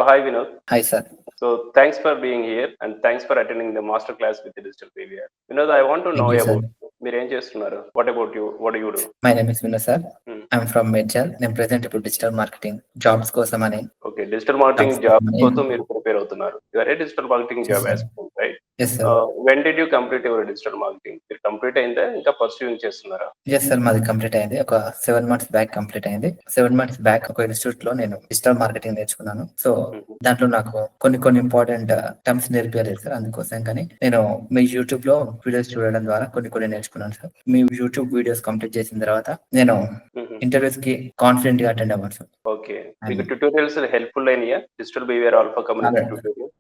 Hello, hi Vinod. Hi, sir. So thanks for being here and thanks for attending the master class with the digital PVR. Vinod, I want to know Thank you, about sir. మీరు ఏం చేస్తున్నారు? What about you? What do you do? My name is Vinod, sir. Hmm. I'm from Medjal. నేను present ఇప్పుడు digital marketing jobs కోసమని Okay, digital marketing jobs job కోసమని కోసం మీరు prepare అవుతున్నారు. You are a digital marketing job చేశాను. aspirant, right? Yes sir. When did you complete your digital marketing? మీరు complete అయిందా ఇంకా పర్సూయింగ్ చేస్తున్నారా? ఎస్ సార్, మాది కంప్లీట్ అయింది. ఒక 7 months బ్యాక్ కంప్లీట్ అయింది. 7 months బ్యాక్ ఒక ఇన్స్టిట్యూట్ లో నేను డిజిటల్ మార్కెటింగ్ నేర్చుకున్నాను. So Mhm. దాంట్లో నాకు కొన్ని ఇంపార్టెంట్ టర్మ్స్ నేర్పించలేదు సార్. అందుకోసం కానీ నేను మీ యూట్యూబ్ లో వీడియోస్ చూడడం ద్వారా కొన్ని నేర్చుకున్నాను సార్. మీ యూట్యూబ్ వీడియోస్ కంప్లీట్ చేసిన తర్వాత నేను Mhm. ఇంటర్వ్యూస్ కి కాన్ఫిడెంట్ గా అటెండ్ అవ్వాలి సార్. ఓకే, మీకు అండ్ ట్యూటోరియల్స్ హెల్ప్ఫుల్ అయినాయా? డిజిటల్ బిహేవియర్ ఆల్ఫా కమ్యూనిటీ చాలా ట్యూటోరియల్.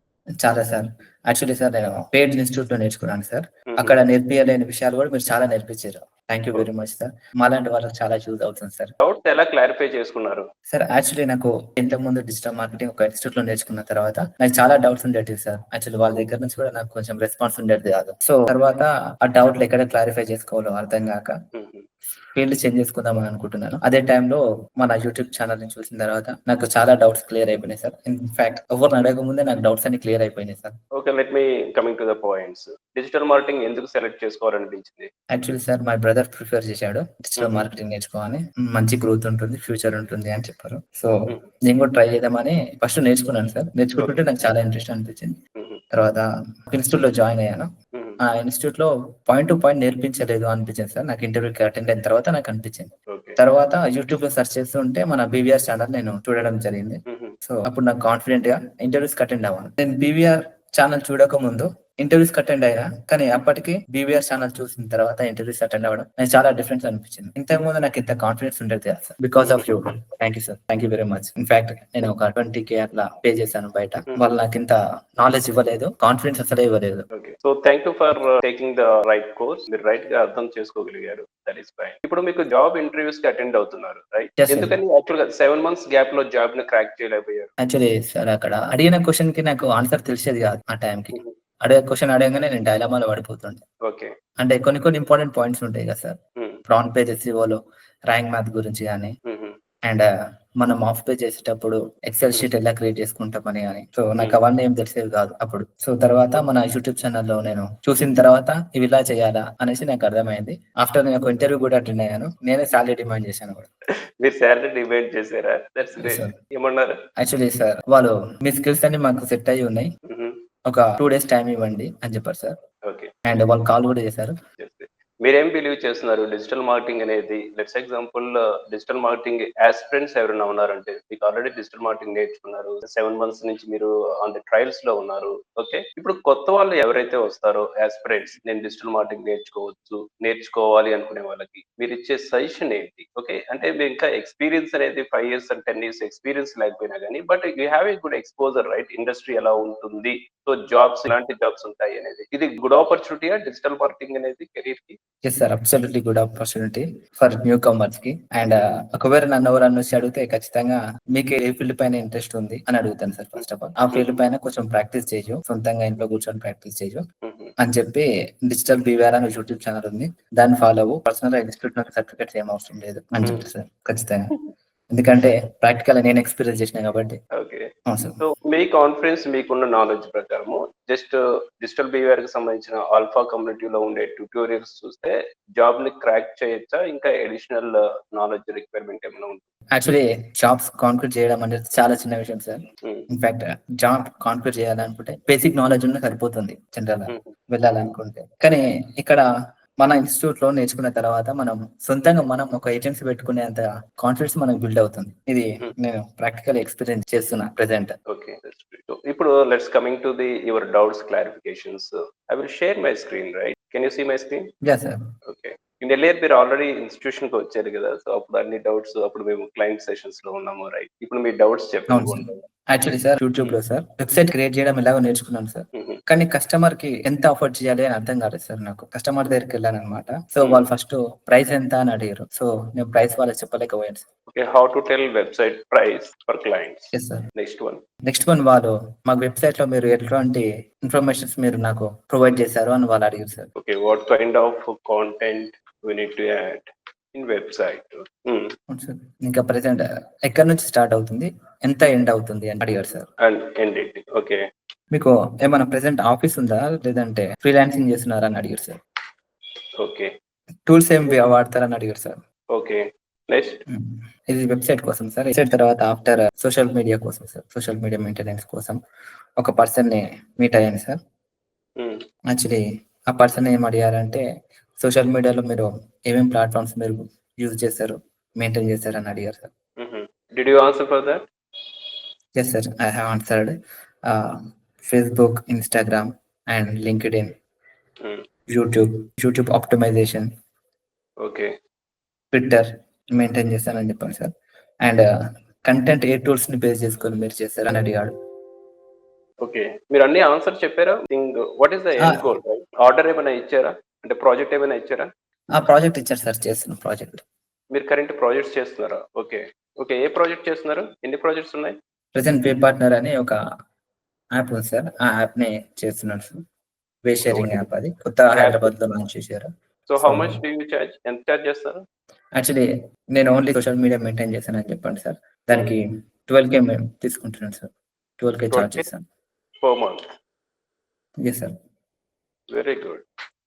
చాలా సార్. యాక్చువల్లీ సార్ నేను పెయిడ్ ఇన్స్టిట్యూట్ లో నేర్చుకున్నాను సార్. అక్కడ నేర్పియలేని విషయాలు కూడా మీరు చాలా నేర్పించారు. Thank you very much sir. మాలాంటి వాళ్ళకి చాలా యూజ్ అవుతుంది సార్. డౌట్స్ ఎలా క్లారిఫై చేసుకున్నారు? సార్ యాక్చువల్లీ నాకు ఇంతకు ముందు డిజిటల్ మార్కెటింగ్ ఒక ఇన్స్టిట్యూట్ లో నేర్చుకున్న తర్వాత నాకు చాలా డౌట్స్ ఉండేవి సార్. యాక్చువల్లీ వాళ్ళ దగ్గర నుంచి కూడా నాకు కొంచెం రెస్పాన్స్ ఉండేది కాదు. సో తర్వాత ఆ డౌట్లు ఎక్కడ క్లారిఫై చేసుకోవాలో అర్థం కాక Mhm. ఫీల్డ్ చేంజ్ చేసుకుందామని అనుకుంటున్నాను. అదే టైంలో మన యూట్యూబ్ ఛానల్ ని చూసిన తర్వాత నాకు చాలా డౌట్స్ క్లియర్ అయిపోయినాయి సార్. ఇన్ఫాక్ట్ ఎవరిని అడగక ముందే నాకు డౌట్స్ అన్ని క్లియర్ అయిపోయినాయి sir. Okay, let me coming to the points. Digital marketing ఎందుకు సెలెక్ట్ చేసుకోవాలనిపించింది? Actually sir my brother prefer చేశాడు డిజిటల్ Mhm. మార్కెటింగ్ నేర్చుకోవాలని. మంచి గ్రోత్ ఉంటుంది, ఫ్యూచర్ ఉంటుంది అని చెప్పారు. So Mhm. నేను కూడా ట్రై చేద్దామని ఫస్ట్ నేర్చుకున్నాను సార్. నేర్చుకుంటుంటే Okay. నాకు చాలా ఇంట్రెస్ట్ అనిపించింది. Mhm. తర్వాత ఇన్స్టిట్యూట్ లో జాయిన్ అయ్యాను. Mhm. ఆ ఇన్స్టిట్యూట్ లో పాయింట్ టు పాయింట్ నేర్పించలేదు అనిపించింది సార్. నాకు ఇంటర్వ్యూకి అటెండ్ అయిన తర్వాత నాకు అనిపించింది. Okay. తర్వాత యూట్యూబ్ లో సెర్చ్ చేస్తుంటే మన బీవీఆర్ ఛానల్ నేను చూడడం జరిగింది. Mhm. సో అప్పుడు నాకు కాన్ఫిడెంట్ గా ఇంటర్వ్యూస్ అటెండ్ అవ్వాలి. నేను బీవీఆర్ ఛానల్ చూడక ముందు ఇంటర్వ్యూస్ అటెండ్ అయ్యా, కానీ అప్పటికి బీవీఆర్ ఛానల్ చూసిన తర్వాత ఇంటర్వ్యూస్ అటెండ్ అవ్వడం నాకు చాలా డిఫరెన్స్ అనిపించింది. ఇంతకు ముందు నాకు ఇంత కాన్ఫిడెన్స్ ఉండేది కాదు sir. Because of you. Thank you sir. Thank you very much. In fact నేను ఒక 20K అట్లా పే చేశాను బయట. వాళ్ళు నాకు ఇంత నాలెడ్జ్ ఇవ్వలేదు, కాన్ఫిడెన్స్ అసలే ఇవ్వలేదు. Okay, so thank you for taking the right course. మీరు రైట్ గా అర్థం చేసుకోగలిగారు. That is fine. ఇప్పుడు మీకు జాబ్ ఇంటర్వ్యూస్ కి అటెండ్ అవుతున్నారు, రైట్? Yes, sir. ఎందుకని యాక్చువల్ గా 7 months గ్యాప్ లో జాబ్ ని క్రాక్ చేయలేకపోయారు? యాక్చువల్లీ సార్ అక్కడ అడిగిన క్వశ్చన్ కి నాకు ఆన్సర్ తెలిసేది కాదు ఆ టైంకి. Mhm. అడిగే క్వశ్చన్ అడగగానే నేను డైలమాలో పడిపోతుండే. ఓకే. అంటే కొన్ని ఇంపార్టెంట్ పాయింట్స్ ఉంటాయి కదా సార్. Mhm. ఫ్రంట్ పేజ్ ఎస్ఈఓలో ర్యాంక్ మ్యాథ్ గురించి కానీ, Mhm. అండ్ మనం ఆఫ్ పేజ్ చేసేటప్పుడు ఎక్సెల్ షీట్ ఎలా క్రియేట్ చేసుకుంటామని కానీ. సో నాకు అవన్నీ ఏం తెలిసేవి కాదు అప్పుడు. సో తర్వాత మన యూట్యూబ్ ఛానల్లో నేను చూసిన తర్వాత ఇవి ఇలా చేయాలా అనేసి నాకు అర్థమైంది. ఆఫ్టర్ నేను ఒక ఇంటర్వ్యూ కూడా అటెండ్ అయ్యాను. నేనే సాలరీ డిమాండ్ చేశాను కూడా. మీరు శాలరీ డిమాండ్ చేశారా? That's great. సార్ ఏమన్నారు? యాక్చువల్లీ సార్ వాళ్ళు మీ స్కిల్స్ అన్ని మాకు సెట్ అయ్యి ఉన్నాయి, Mhm. ఒక 2 days టైం ఇవ్వండి అని చెప్పారు సార్. ఓకే. అండ్ వాళ్ళు కాల్ కూడా చేశారు. చేస్తే మీరేం బిలీవ్ చేస్తున్నారు? డిజిటల్ మార్కెటింగ్ అనేది, let's example, digital marketing aspirants ఎవరైనా ఉన్నారంటే, మీకు ఆల్రెడీ డిజిటల్ మార్కెటింగ్ నేర్చుకున్నారు, 7 months నుంచి మీరు ఆన్ ది ట్రయల్స్ లో ఉన్నారు. ఓకే, ఇప్పుడు కొత్త వాళ్ళు ఎవరైతే వస్తారో ఆస్పిరెంట్స్, నేను డిజిటల్ మార్కెటింగ్ నేర్చుకోవాలి అనుకునే వాళ్ళకి మీరు ఇచ్చే సజెషన్ ఏంటి? ఓకే, అంటే మీరు ఇంకా ఎక్స్పీరియన్స్ అనేది 5 years and 10 years ఎక్స్పీరియన్స్ లేకపోయినా కానీ, but you have a good exposure, right? Industry ఎలా ఉంటుంది, సో జాబ్స్ ఎలాంటి జాబ్స్ ఉంటాయి అనేది, ఇది గుడ్ ఆపర్చునిటీయా డిజిటల్ మార్కెటింగ్ అనేది కెరీర్ కి? Yes sir, absolutely good opportunity for newcomers కి. అండ్ ఒకవేళ నన్ను ఎవరన్నా వచ్చి అడిగితే ఖచ్చితంగా మీకు ఏ ఫీల్డ్ పైన ఇంట్రెస్ట్ ఉంది అని అడుగుతాను సార్. ఫస్ట్ ఆఫ్ ఆల్ ఆ ఫీల్డ్ పైన కొంచెం ప్రాక్టీస్ చేయు, సొంతంగా ఇంట్లో కూర్చొని ప్రాక్టీస్ చేయు అని చెప్పి, డిజిటల్ బీవేర్ అని యూట్యూబ్ ఛానల్ ఉంది, దాన్ని ఫాలో అవ్వు. పర్సనల్ గా ఇన్స్టిట్యూట్ సర్టిఫికేట్స్ ఏం అవసరం లేదు అని చెప్తారు సార్ ఖచ్చితంగా. ఎందుకంటే ప్రాక్టికల్ నేను ఎక్స్పీరియన్స్ చేసిన కాబట్టి. ఓకే, అవును సార్. సో మీ కాన్ఫిడెన్స్, మీకున్న నాలెడ్జ్ ప్రకారము జస్ట్ డిజిటల్ బిహేవియర్ కి సంబంధించిన ఆల్ఫా కమ్యూనిటీలో ఉండే ట్యూటోరియల్స్ చూస్తే జాబ్ ని క్రాక్ చేయొచ్చా? ఇంకా అడిషనల్ నాలెడ్జ్ రిక్వైర్మెంట్ ఏమైనా ఉంటుంది? యాక్చువల్లీ జాబ్స్ కాన్క్రీట్ చేయడం అనేది చాలా చిన్న విషయం sir. Hmm. In fact job concrete చేయాలనుకుంటే బేసిక్ నాలెడ్జ్ ఉన్న సరిపోతుంది జనరల్ గా Hmm. వెళ్ళాలనుకుంటే. కానీ ఇక్కడ మన ఇన్స్టిట్యూట్ లో నేర్చుకున్న తర్వాత మనం సొంతంగా మనం ఒక ఏజెన్సీ పెట్టుకునే అంత కాన్ఫిడెన్స్ మనకు బిల్డ్ అవుతుంది. ఇది నేను ప్రాక్టికల్ ఎక్స్పీరియన్స్ చేస్తున్నా present. Okay, that's great. So, ఇప్పుడు let's coming to the your doubts clarifications. I will share my screen, right? Can you see my screen? Yeah sir. Okay, in earlier మీరు already institution కి వచ్చారు కదా, so అప్పుడు అన్ని doubts, అప్పుడు మేము client sessions లో ఉన్నాము, రైట్? ఇప్పుడు మీ డౌట్స్ అవును సార్. చెప్పండి. యాక్చువల్లీ సార్ యూట్యూబ్ లో సార్ వెబ్సైట్ క్రియేట్ చేయడం ఎలాగో నేర్చుకున్నాను సార్. కానీ కస్టమర్ కి ఎంత ఆఫర్ చేయాలి అని అర్థం కాలేదు సార్ నాకు. కస్టమర్ దగ్గరికి వెళ్ళాను అనమాట. సో వాళ్ళు ఫస్ట్ ప్రైస్ ఎంత అని అడిగారు. సో నేను ప్రైస్ వాళ్ళకి చెప్పలేకపోయాను sir. Okay, how to tell website price for clients. Yes sir. Next one వాళ్ళు మాకు వెబ్సైట్ లో మీరు ఎట్లాంటి ఇన్ఫర్మేషన్స్ మీరు నాకు ప్రొవైడ్ చేశారు అని వాళ్ళు అడిగారు sir. Okay, what kind of content we need to add. In website. అవును సార్. ఇంకా ప్రెజెంట్ ఎక్కడి నుంచి స్టార్ట్ అవుతుంది? ఎంత ఎండ్ అవుతుంది అని అడిగారు సార్. అండ్ ఎండ్ ఏంటి? ఓకే. మీకు ఏమైనా ప్రెజెంట్ ఆఫీస్ ఉందా? లేదంటే ఫ్రీలాన్సింగ్ చేస్తున్నారా అని అడిగారు సార్. ఓకే. టూల్స్ ఏం వాడతారని అడిగారు సార్. ఓకే. నెక్స్ట్? హ్మ్. ఇది వెబ్‌సైట్ కోసం సార్. వెబ్‌సైట్ తర్వాత ఆఫ్టర్ సోషల్ మీడియా కోసం సార్. సోషల్ మీడియా మెయింటెనెన్స్ కోసం ఒక పర్సన్‌ని మీట్ అయ్యాను సార్. హ్మ్. యాక్చువల్లీ ఆ పర్సన్ ఏం అడిగారంటే, సోషల్ మీడియాలో మీరు ఏమేం ప్లాట్‌ఫార్మ్స్ మీరు యూజ్ చేశారు, మెయింటైన్ చేశారని అడిగారు సార్. హుహు. Did you answer for that? Yes sir. I have answered. Facebook, Instagram and LinkedIn, hmm. YouTube optimization, okay. Twitter maintain చేశానని చెప్పాను సార్. అండ్ కంటెంట్ ఏ టూల్స్‌ని బేస్ చేసుకొని మీరు చేశారని అడిగాడు. ఓకే. మీరన్నీ ఆన్సర్ చెప్పారా? What is the ah! End goal right? Order ఏమైనా ఇచ్చారా? అంటే ప్రాజెక్ట్ ఏమైనా ఇచ్చారా? ఆ ప్రాజెక్ట్ ఇచ్చారు సార్, చేస్తున్న ప్రాజెక్ట్. మీరు కరెంట్ ప్రాజెక్ట్స్ చేస్తున్నారా? ఓకే. ఓకే. ఏ ప్రాజెక్ట్ చేస్తున్నారు? ఎన్ని ప్రాజెక్ట్స్ ఉన్నాయి? ప్రెజెంట్ వెబ్ పార్ట్నర్ అని ఒక యాప్ ఉంది సార్. ఆ యాప్‌ని చేస్తున్నాను sir. Way okay. Sharing what is app అది. కొత్తగా యాప్? హైదరాబాద్‌లో లాంచ్ చేశారు. So so, how much do you charge? ఎంత చార్జ్ చేస్తారు? యాక్చువల్లీ నేను ఓన్లీ సోషల్ మీడియా మెయింటైన్ చేశానని చెప్పండి సార్. హ్మ్. దానికి 12,000 మేము తీసుకుంటున్నాను సార్. 12,000 చార్జ్ 12,000 చేశాను. per month. Yes sir. Very good.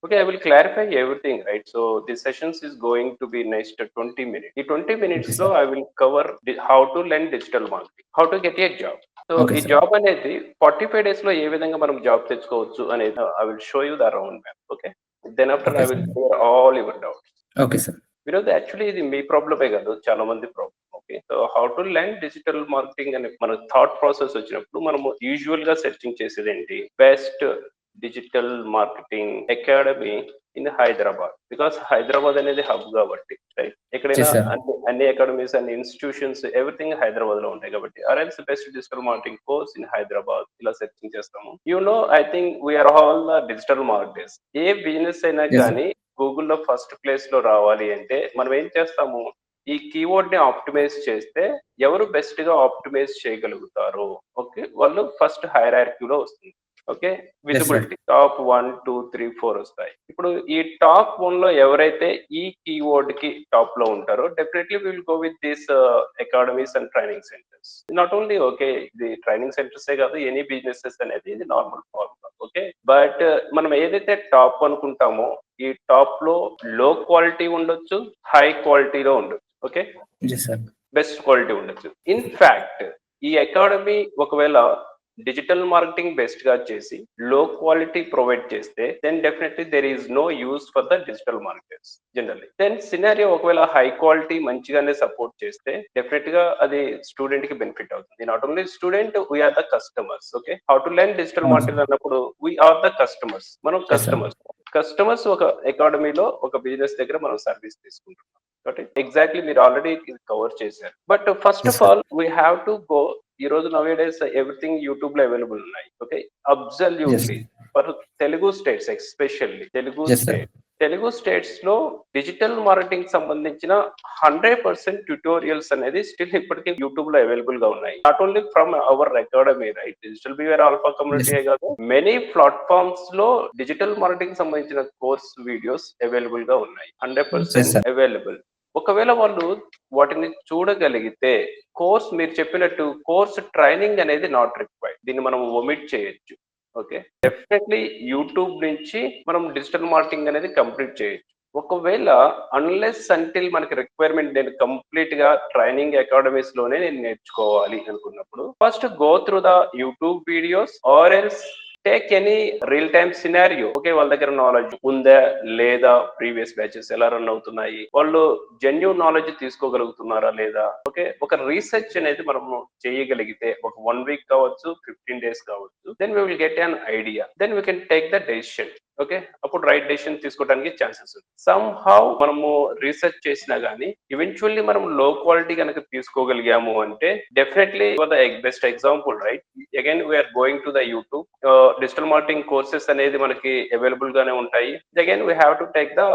Okay, I will clarify everything, right? So the sessions is going to be next 20 minutes. ఈ 20 minutes ఓకే లో sir. I will cover how to learn digital marketing, how to get a job. So okay ఈ sir. Job అనేది 45 days లో ఏ విధంగా మనం job తెచ్చుకోవచ్చు అనేది I will show you the round map. Okay. Then after okay I will sir. clear all your doubts. Okay sir. Vinod, actually ఇది మీ ప్రాబ్లమే కాదు, చాలా మంది problem. Okay. So how to learn digital marketing అనే మన థాట్ ప్రాసెస్ వచ్చినప్పుడు మనము usual గా సెర్చింగ్ చేసేది ఏంటి? Best digital marketing academy in Hyderabad. Because Hyderabad అనేది హబ్ కాబట్టి, రైట్? ఎక్కడైనా యెస్ సార్. అన్ని అకాడమీస్, అన్ని ఇన్స్టిట్యూషన్స్, ఎవ్రీథింగ్ హైదరాబాద్ లో ఉంటాయి కాబట్టి, or else best digital marketing course in Hyderabad ఇలా సెర్చింగ్ చేస్తాము. I think we are all digital marketers. ఏ బిజినెస్ అయినా యెస్ సార్. కానీ గూగుల్లో ఫస్ట్ ప్లేస్ లో రావాలి అంటే మనం ఏం చేస్తాము? ఈ కీవర్డ్ ని ఆప్టిమైజ్ చేస్తే ఎవరు బెస్ట్ గా ఆప్టిమైజ్ చేయగలుగుతారు, ఓకే, వాళ్ళు ఫస్ట్ హైరార్కీలో వస్తుంది. Okay. Yes sir. Visibility top 1, 2, 3, 4 వస్తాయి. ఇప్పుడు ఈ టాప్ 1 లో ఎవరైతే ఈ కీవర్డ్ కి టాప్ లో ఉంటారో definitely will go with this academies and training centres. Not only okay ఇది ట్రైనింగ్ సెంటర్స్ కాదు, ఎనీ బిజినెసెస్ అనేది ఇది నార్మల్ ఫార్ములా. ఓకే. బట్ మనం ఏదైతే టాప్ అనుకుంటామో ఈ టాప్ లో లో క్వాలిటీ ఉండొచ్చు, హై క్వాలిటీలో ఉండొచ్చు. Okay. Yes sir. Best quality ఉండొచ్చు. ఇన్ ఫ్యాక్ట్ ఈ అకాడమీ ఒకవేళ డిజిటల్ మార్కెటింగ్ బెస్ట్ గా చేసి లో క్వాలిటీ ప్రొవైడ్ చేస్తే then definitely there is no use for the digital marketers generally. Then scenario ఒకవేళ హై క్వాలిటీ మంచిగానే సపోర్ట్ చేస్తే డెఫినెట్ గా అది స్టూడెంట్ కి బెనిఫిట్ అవుతుంది. Not only student, we are the customers. Okay. How to learn digital అవును sir. Marketing అన్నప్పుడు we are the customers. మనం యెస్ సార్. కస్టమర్స్ ఒక అకాడమీలో ఒక బిజినెస్ దగ్గర మనం సర్వీస్ తీసుకుంటున్నాం. ఓకే. ఎగ్జాక్ట్లీ మీరు ఆల్రెడీ ఇది కవర్ చేశారు. But first yes of sir. All we have to go. ఈ రోజు నవే డేస్ ఎవ్రీథింగ్ యూట్యూబ్ లో అవైలబుల్ ఉన్నాయి. Okay. Yes. Absolutely for Telugu states, especially Telugu yes sir. State. Telugu states లో డిజిటల్ మార్కెటింగ్ సంబంధించిన 100% ట్యుటోరియల్స్ అనేది స్టిల్ ఇప్పటికీ యూట్యూబ్ లో అవైలబుల్ గా ఉన్నాయి. Not only from our academy, right? Digital beware alpha yes. Community కాదు, మెనీ ప్లాట్ఫామ్స్ లో డిజిటల్ మార్కెటింగ్ సంబంధించిన కోర్స్ వీడియోస్ అవైలబుల్ గా ఉన్నాయి. Yes 100% sir. అవైలబుల్. ఒకవేళ వాళ్ళు వాటిని చూడగలిగితే కోర్స్, మీరు చెప్పినట్టు కోర్స్ ట్రైనింగ్ అనేది నాట్ రిక్వైర్డ్. దీన్ని మనం ఒమిట్ చేయొచ్చు. ఓకే. డెఫినెట్లీ యూట్యూబ్ నుంచి మనం డిజిటల్ మార్కెటింగ్ అనేది కంప్లీట్ చేయొచ్చు. ఒకవేళ అన్లెస్ అంటిల్ మనకి రిక్వైర్మెంట్, నేను కంప్లీట్ గా ట్రైనింగ్ అకాడమీస్ లోనే నేను నేర్చుకోవాలి అనుకున్నప్పుడు first go through the YouTube videos or else take any real time scenario. Okay. వాళ్ళ దగ్గర నాలెడ్జ్ ఉందా లేదా, ప్రీవియస్ బ్యాచెస్ ఎలా రన్ అవుతున్నాయి, వాళ్ళు జెన్యూన్ నాలెడ్జ్ తీసుకోగలుగుతున్నారా లేదా, ఓకే, ఒక రీసెర్చ్ అనేది మనము చేయగలిగితే ఒక 1 వీక్ కావచ్చు, 15 days కావచ్చు, then we will get an idea, then we can take the decision. Okay. అప్పుడు రైట్ డెసిషన్ తీసుకోవడానికి ఛాన్సెస్ ఉంది. సమ్ హౌ మనము రీసెర్చ్ చేసినా గానీ ఈవెన్చువల్లీ మనం లో క్వాలిటీ కనుక తీసుకోగలిగాము అంటే definitely the best example, right? Again we are going to the YouTube. Digital marketing courses అనేది మనకి అవైలబుల్ గానే ఉంటాయి. Again we have to take the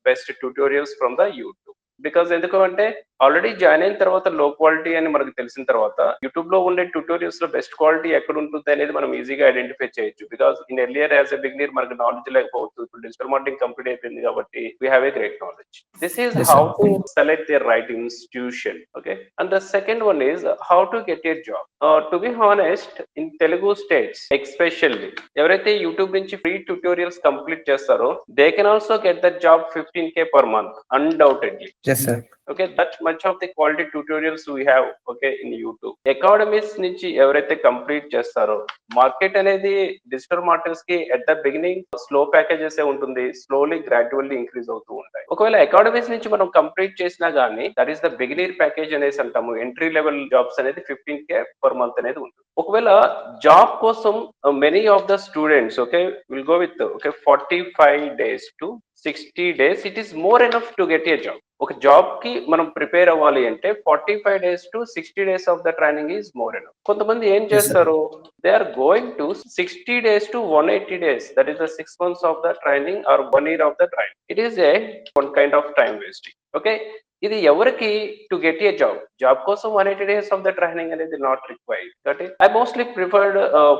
best tutorials from the YouTube. Because ఎందుకు అంటే ఆల్రెడీ జాయిన్ అయిన తర్వాత లో క్వాలిటీ అని మనకు తెలిసిన తర్వాత యూట్యూబ్ లో ఉండే ట్యూటోరియల్స్ లో బెస్ట్ క్వాలిటీ ఎక్కడ ఉంటుంది అనేది మనం ఈజీగా ఐడెంటిఫై చేయొచ్చు. Because in earlier as a beginner మనకు నాలెడ్జ్ లేకపోవచ్చు. ఇప్పుడు డిజిటల్ మార్కెటింగ్ కంప్లీట్ అయిపోయింది కాబట్టి we have a great knowledge. This is Yes, how sir. To select the right institution. Okay, and the second one is how to get a job. To be honest, in Telugu states especially ఎవరైతే YouTube నుంచి free tutorials complete చేస్తారో they can also get that job 15K per month undoubtedly. Yes, sir. Okay, that much of the quality tutorials we have, okay, in YouTube. Academies నుంచి ఎవరైతే complete చేస్తారో market అనేది digital markets కి at the beginning slow packages ఉంటుంది, slowly gradually increase అవుతూ ఉంటాయి. ఒకవేళ academies నుంచి మనం కంప్లీట్ చేసినా గానీ that is the beginner package అనేసి అంటాము. ఎంట్రీ లెవెల్ జాబ్స్ అనేది 15K per month అనేది ఉంటుంది. ఒకవేళ జాబ్ కోసం many of the students okay will go with okay 45 days to 60 days. It is more enough to get a job. ఒక job కి మనం ప్రిపేర్ అవ్వాలి అంటే 45 days to 60 days of the training is more enough. కొంతమంది ఏం Yes, sir. చేస్తారు, they are going to 60 days to 180 days, that is the 6 months of the training or 1 year of the training. It is a one kind of time wasting. Okay, ఇది ఎవరికి to get a job. Job కోసం 180 days of the training అనేది not required. కాబట్టి I mostly preferred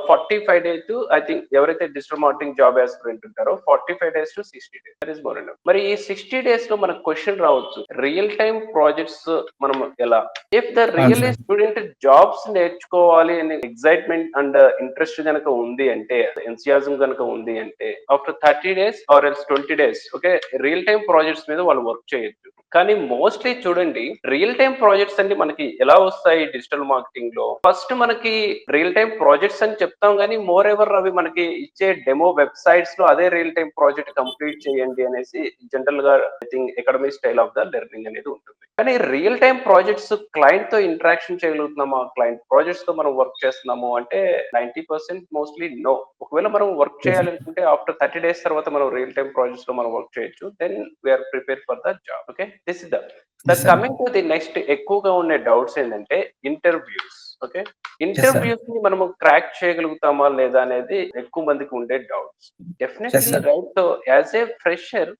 45 days to I think ఎవరైతే digital marketing job aspirant ఉంటారో 45 days to 60 days that is more enough. మరి ఈ 60 days లో మనకు క్వశ్చన్ రావచ్చు, రియల్ టైమ్ ప్రాజెక్ట్స్ మనం ఎలా, if the real sir. Student jobs నేర్చుకోవాలి అనే ఎక్సైట్మెంట్ అండ్ ఇంట్రెస్ట్ కనుక ఉంది అంటే, ఎంథియాజం కనుక ఉంది అంటే after 30 days or else 20 days okay real time projects మీద వాళ్ళు వర్క్ చేయొచ్చు. కానీ మోస్ట్లీ చూడండి, రియల్ టైమ్ ప్రాజెక్ట్స్ అంటే మనకి ఎలా వస్తాయి డిజిటల్ మార్కెటింగ్ లో, ఫస్ట్ మనకి రియల్ టైమ్ ప్రాజెక్ట్స్ అని చెప్తాం కానీ మోర్ ఎవర్ అవి మనకి ఇచ్చే డెమో వెబ్సైట్స్ లో అదే రియల్ టైమ్ ప్రాజెక్ట్ కంప్లీట్ చేయండి అనేసి జనరల్ గా I think academic style of the learning అనేది ఉంటుంది. కానీ రియల్ టైమ్ ప్రాజెక్ట్స్ క్లయింట్ తో ఇంటరాక్షన్ చేయగలుగుతున్నామా, క్లయింట్ ప్రాజెక్ట్స్ తో మనం వర్క్ చేస్తున్నాము అంటే 90% మోస్ట్లీ నో. ఒకవేళ మనం వర్క్ Yes, sir. చేయాలనుకుంటే ఆఫ్టర్ 30 days తర్వాత మనం రియల్ టైమ్ ప్రాజెక్ట్స్ లో మనం వర్క్ చేయొచ్చు. Then we are prepare for the job. Okay, this is the Yes, sir. Coming to the next ఎక్కువగా ఉండే డౌట్స్ ఏంటంటే ఇంటర్వ్యూస్. ఓకే, ఇంటర్వ్యూస్ ని మనము క్రాక్ చేయగలుగుతామా లేదా అనేది ఎక్కువ మందికి ఉండే doubts. Yes, definitely sir. Right. So as a fresher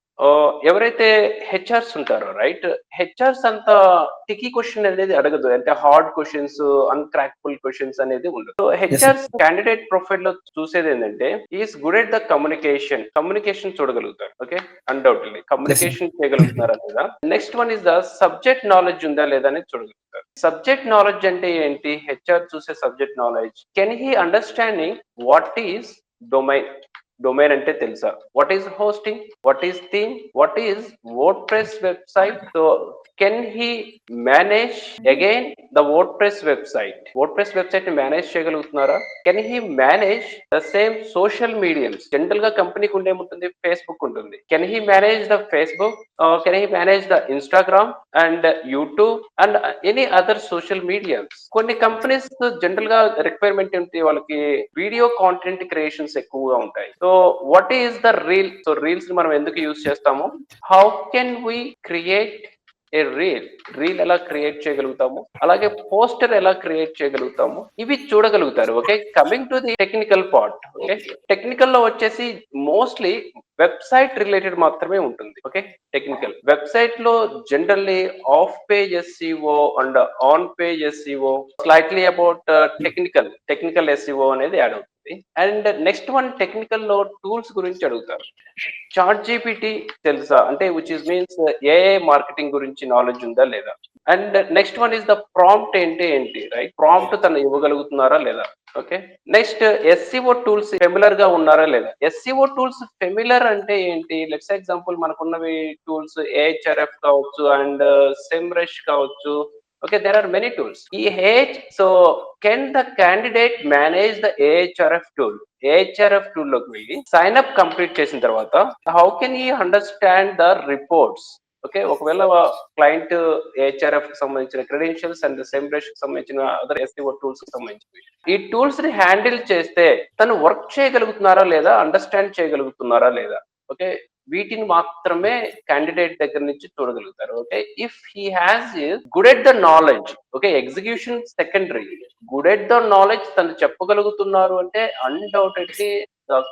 ఎవరైతే హెచ్ఆర్స్ ఉంటారో రైట్, హెచ్ఆర్స్ అంత టికీ క్వశ్చన్ అనేది అడగదు, అంటే హార్డ్ క్వశ్చన్స్ అన్క్రాక్బుల్ క్వశ్చన్స్ అనేది ఉండదు. So Yes, sir. HRs candidate profile లో చూసేది ఏంటంటే is good at the communication చూడగలుగుతారు. Okay, undoubtedly Yes, sir. Communication చేయగలుగుతున్నారా లేదా. Next one is the subject knowledge ఉందా లేదా అనేది చూడగలుగుతారు. సబ్జెక్ట్ నాలెడ్జ్ అంటే ఏంటి, హెచ్ఆర్ చూసే subject knowledge, can he understanding what is domain. Domain అంటే తెలుసా, what is hosting, what is theme, what is WordPress website. So can he manage again the WordPress website ని manage చేయగలుగుతున్నారా. Can he manage the same social mediums. General గా కంపెనీకి ఉండేముంటుంది, Facebook ఉంటుంది. Can he manage the Facebook, can he manage the Instagram and YouTube and any other social medias. కొన్ని companies general గా requirement ఏంటి, వాళ్ళకి వీడియో కాంటెంట్ క్రియేషన్స్ ఎక్కువగా ఉంటాయి. So what is the reel. So reels ని మనం ఎందుకు యూజ్ చేస్తాము, how can we create a reel ఎలా క్రియేట్ చేయగలుగుతాము, అలాగే పోస్టర్ ఎలా క్రియేట్ చేయగలుగుతాము, ఇవి చూడగలుగుతారు. Okay, coming to the technical part. Okay, technical లో వచ్చేసి మోస్ట్లీ వెబ్సైట్ రిలేటెడ్ మాత్రమే ఉంటుంది. ఓకే, టెక్నికల్ వెబ్సైట్ లో generally off page SEO and on page SEO, slightly about technical SEO అనేది యాడ్ అవుతుంది. అండ్ నెక్స్ట్ వన్ టెక్నికల్ లో tools గురించి అడుగుతారు. చాట్ జీపీటీ తెలుసా అంటే which is means AI marketing గురించి నాలెడ్జ్ ఉందా లేదా. And next one is the prompt ఏంటి రైట్, ప్రాంప్ట్ తను ఇవ్వగలుగుతున్నారా లేదా. ఓకే, నెక్స్ట్ ఎస్సీఓ టూల్స్ ఫెమిలర్ గా ఉన్నారా లేదా. ఎస్సీఓ టూల్స్ ఫెమిలర్ అంటే ఏంటి, లెట్స్ ఎగ్జాంపుల్ మనకున్నవి టూల్స్ ఏహెచ్ఆర్ఎఫ్ కావచ్చు అండ్ సెమ్రష్ కావచ్చు. Okay, there are many tools. So can the candidate manage the AHRF tool? AHRF tool లోకి వెళ్ళి సైన్ అప్ కంప్లీట్ చేసిన తర్వాత how can he understand the reports. Okay, ఒకవేళ client ఏహెచ్ఆర్ఎఫ్ కి సంబంధించిన క్రెడెన్షియల్స్ అండ్ సెమ్బ్రష్ కి సంబంధించిన అదర్ ఎస్సీఓ టూల్స్ కి సంబంధించి ఈ టూల్స్ ని హ్యాండిల్ చేస్తే తను వర్క్ చేయగలుగుతున్నారా లేదా, అండర్స్టాండ్ చేయగలుగుతున్నారా లేదా. ఓకే, వీటిని మాత్రమే క్యాండిడేట్ దగ్గర నుంచి చూడగలుగుతారు. Okay, if he has good at the knowledge, okay execution secondary, good at the knowledge తను చెప్పగలుగుతున్నారు అంటే undoubtedly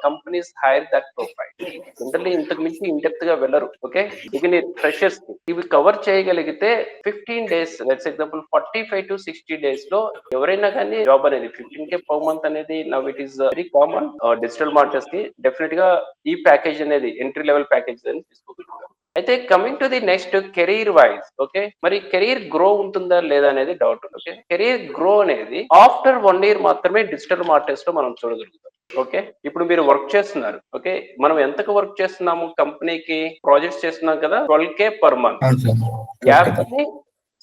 companies hire that profile. Generally ఇంతకు మించి ఇన్ డెప్త్ గా వెళ్ళరు. ఓకే, బిగినర్ ఫ్రెషర్స్ ఇవి కవర్ చేయగలిగితే 15 days, let's example 45 to 60 days లో ఎవరైనా కానీ జాబ్ అనేది 15K పర్ మంత్ అనేది now it is very common digital marketers కి. డెఫినెట్ గా ఈ ప్యాకేజ్ అనేది ఎంట్రీ లెవెల్ ప్యాకేజ్ అని తీసుకోగలుగుతారు. అయితే coming to the next career wise, okay, మరి కెరీర్ గ్రో ఉంటుందా లేదా అనేది డౌట్. ఓకే, కెరీర్ గ్రో అనేది ఆఫ్టర్ 1 year మాత్రమే డిజిటల్ మార్కెట్స్ లో మనం చూడగలుగుతాం. ఓకే, ఇప్పుడు మీరు వర్క్ చేస్తున్నారు. ఓకే, మనం ఎంతకు వర్క్ చేస్తున్నాము, కంపెనీకి ప్రాజెక్ట్స్ చేస్తున్నాం కదా, 12K పర్ మంత్. అవును సార్. యాప్ ని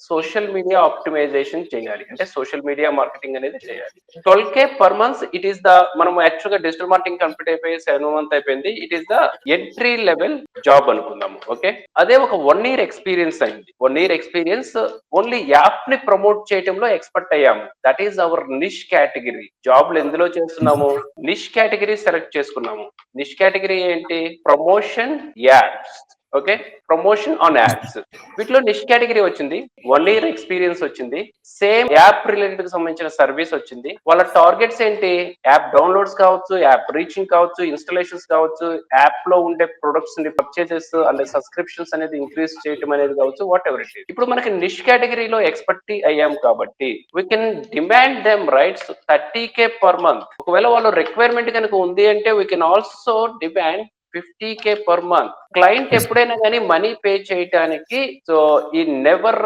సోషల్ మీడియా ఆప్టిమైజేషన్ చేయాలి, అంటే సోషల్ మీడియా మార్కెటింగ్ అనేది చేయాలి. 12K per month it is the, మనం యాక్చువల్ గా డిజిటల్ మార్కెటింగ్ కంప్లీట్ అయిపోయి 7 month అయిపోయింది, it is the entry level job అనుకుందాము. ఓకే, అదే ఒక 1 year ఎక్స్పీరియన్స్ అయింది. 1 year ఎక్స్పీరియన్స్ ఓన్లీ యాప్ ని ప్రమోట్ చేయడంలో ఎక్స్పర్ట్ అయ్యాము. That is our niche category. జాబ్లు ఎందులో చేస్తున్నాము, నిష్ కేటగిరీ సెలెక్ట్ చేసుకున్నాము. నిష్ కేటగిరీ ఏంటి, promotion apps. Okay, promotion on apps. వీటిలో నిష్ కేటగిరీ వచ్చింది, 1 year ఎక్స్పీరియన్స్ వచ్చింది, సేమ్ యాప్ రిలేటెడ్ కి సంబంధించిన సర్వీస్ వచ్చింది. వాళ్ళ టార్గెట్స్ ఏంటి, యాప్ డౌన్లోడ్స్ కావచ్చు, యాప్ రీచింగ్ కావచ్చు, ఇన్స్టాలేషన్స్ కావచ్చు, యాప్ లో ఉండే ప్రొడక్ట్స్ ని పర్చేసెస్ అండ్ సబ్స్క్రిప్షన్స్ అనేది ఇంక్రీజ్ చేయడం అనేది కావచ్చు, వాట్ ఎవర్ ఇట్ ఈస్. ఇప్పుడు మనకి నిష్ కేటగిరీలో ఎక్స్పర్ట్ అయ్యాం కాబట్టి we can demand them rights 30K per month. ఒకవేళ వాళ్ళ రిక్వైర్మెంట్ కనుక ఉంది అంటే we can also demand 50K per month. Client ఎప్పుడైనా కానీ మనీ పే చేయడానికి సో ఈ never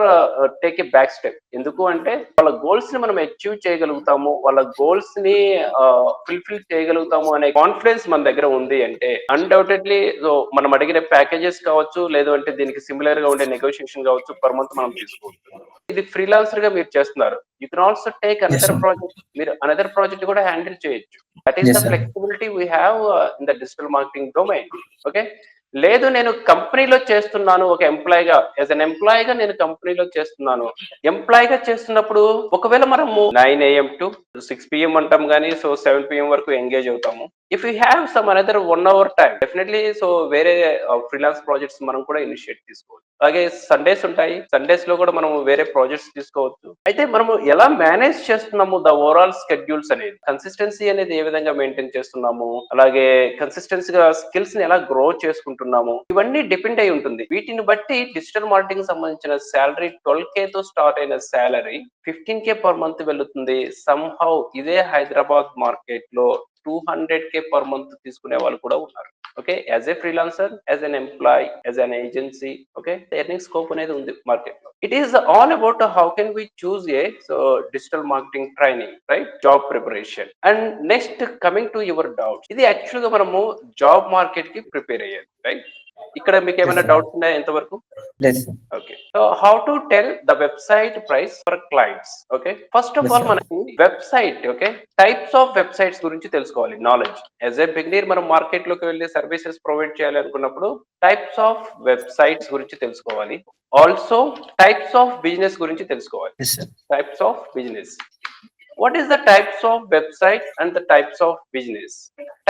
take a back step. ఎందుకు అంటే వాళ్ళ గోల్స్ ని మనం అచీవ్ చేయగలుగుతాము, వాళ్ళ గోల్స్ ని ఫుల్ఫిల్ చేయగలుగుతాము అనే కాన్ఫిడెన్స్ మన దగ్గర ఉంది అంటే అన్డౌటెడ్లీ సో మనం అడిగిన ప్యాకేజెస్ కావచ్చు, లేదు అంటే దీనికి సిమిలర్ గా ఉండే నెగోషియేషన్ కావచ్చు, పర్ మంత్ మనం తీసుకోవచ్చు. ఇది ఫ్రీలాన్సర్ గా మీరు చేస్తున్నారు, you can also take another project. మీరు అనదర్ ప్రాజెక్ట్ కూడా హ్యాండిల్ చేయొచ్చు. That is the flexibility we have in the digital marketing domain. Okay, లేదు నేను కంపెనీలో చేస్తున్నాను ఒక ఎంప్లాయీగా, యాజ్ అన్ ఎంప్లాయీగా నేను కంపెనీలో చేస్తున్నాను. ఎంప్లాయీగా చేస్తున్నప్పుడు ఒకవేళ మనము 9 AM to 6 PM అంటాం కానీ సో 7 PM వరకు ఎంగేజ్ అవుతాము. If you have some another 1 hour time, definitely so వేరే ఫ్రీలాన్స్ ప్రాజెక్ట్స్ మనం కూడా ఇనిషియేట్ తీసుకోవచ్చు. అలాగే సండేస్ ఉంటాయి, సండేస్ లో కూడా మనం వేరే ప్రాజెక్ట్స్ తీసుకోవచ్చు. అయితే మనము ఎలా మేనేజ్ చేస్తున్నాము ద ఓవరాల్ స్కెడ్యూల్స్ అనేది, కన్సిస్టెన్సీ అనేది ఏ విధంగా మెయింటైన్ చేస్తున్నాము, అలాగే కన్సిస్టెన్సీ గా స్కిల్స్ ని ఎలా గ్రో చేసుకుంటున్నాము, ఇవన్నీ డిపెండ్ అయి ఉంటుంది. వీటిని బట్టి డిజిటల్ మార్కెటింగ్ సంబంధించిన శాలరీ 12K తో స్టార్ట్ అయిన శాలరీ 15K పర్ మంత్ వెళ్తుంది. సమ్హౌ ఇదే హైదరాబాద్ మార్కెట్ లో 200K పర్ మంత్ తీసుకునే వాళ్ళు కూడా ఉన్నారు. Okay, as a freelancer, as an employee, as an agency, okay, earning scope అనేది ఉంది మార్కెట్ లో. It is all about how can we choose a so digital marketing training, right, job preparation. And next coming to your doubt, ఇది actual గా మనము job market కి prepare అయ్యేది, right. ఇక్కడ మీకు ఏమైనా డౌట్స్ ఉన్నాయా ఎంతవరకు? Okay, so how to tell the website price for clients. Okay, first of all మనకి website, okay, types of websites గురించి తెలుసుకోవాలి. నాలెడ్జ్ యాజ్ ఏ బిగినర్ మనం మార్కెట్ లోకి వెళ్ళి సర్వీసెస్ ప్రొవైడ్ చేయాలి అనుకున్నప్పుడు టైప్స్ ఆఫ్ వెబ్సైట్స్ గురించి తెలుసుకోవాలి. ఆల్సో టైప్స్ ఆఫ్ బిజినెస్ గురించి తెలుసుకోవాలి. Types of business, what is the types of website and the types of business.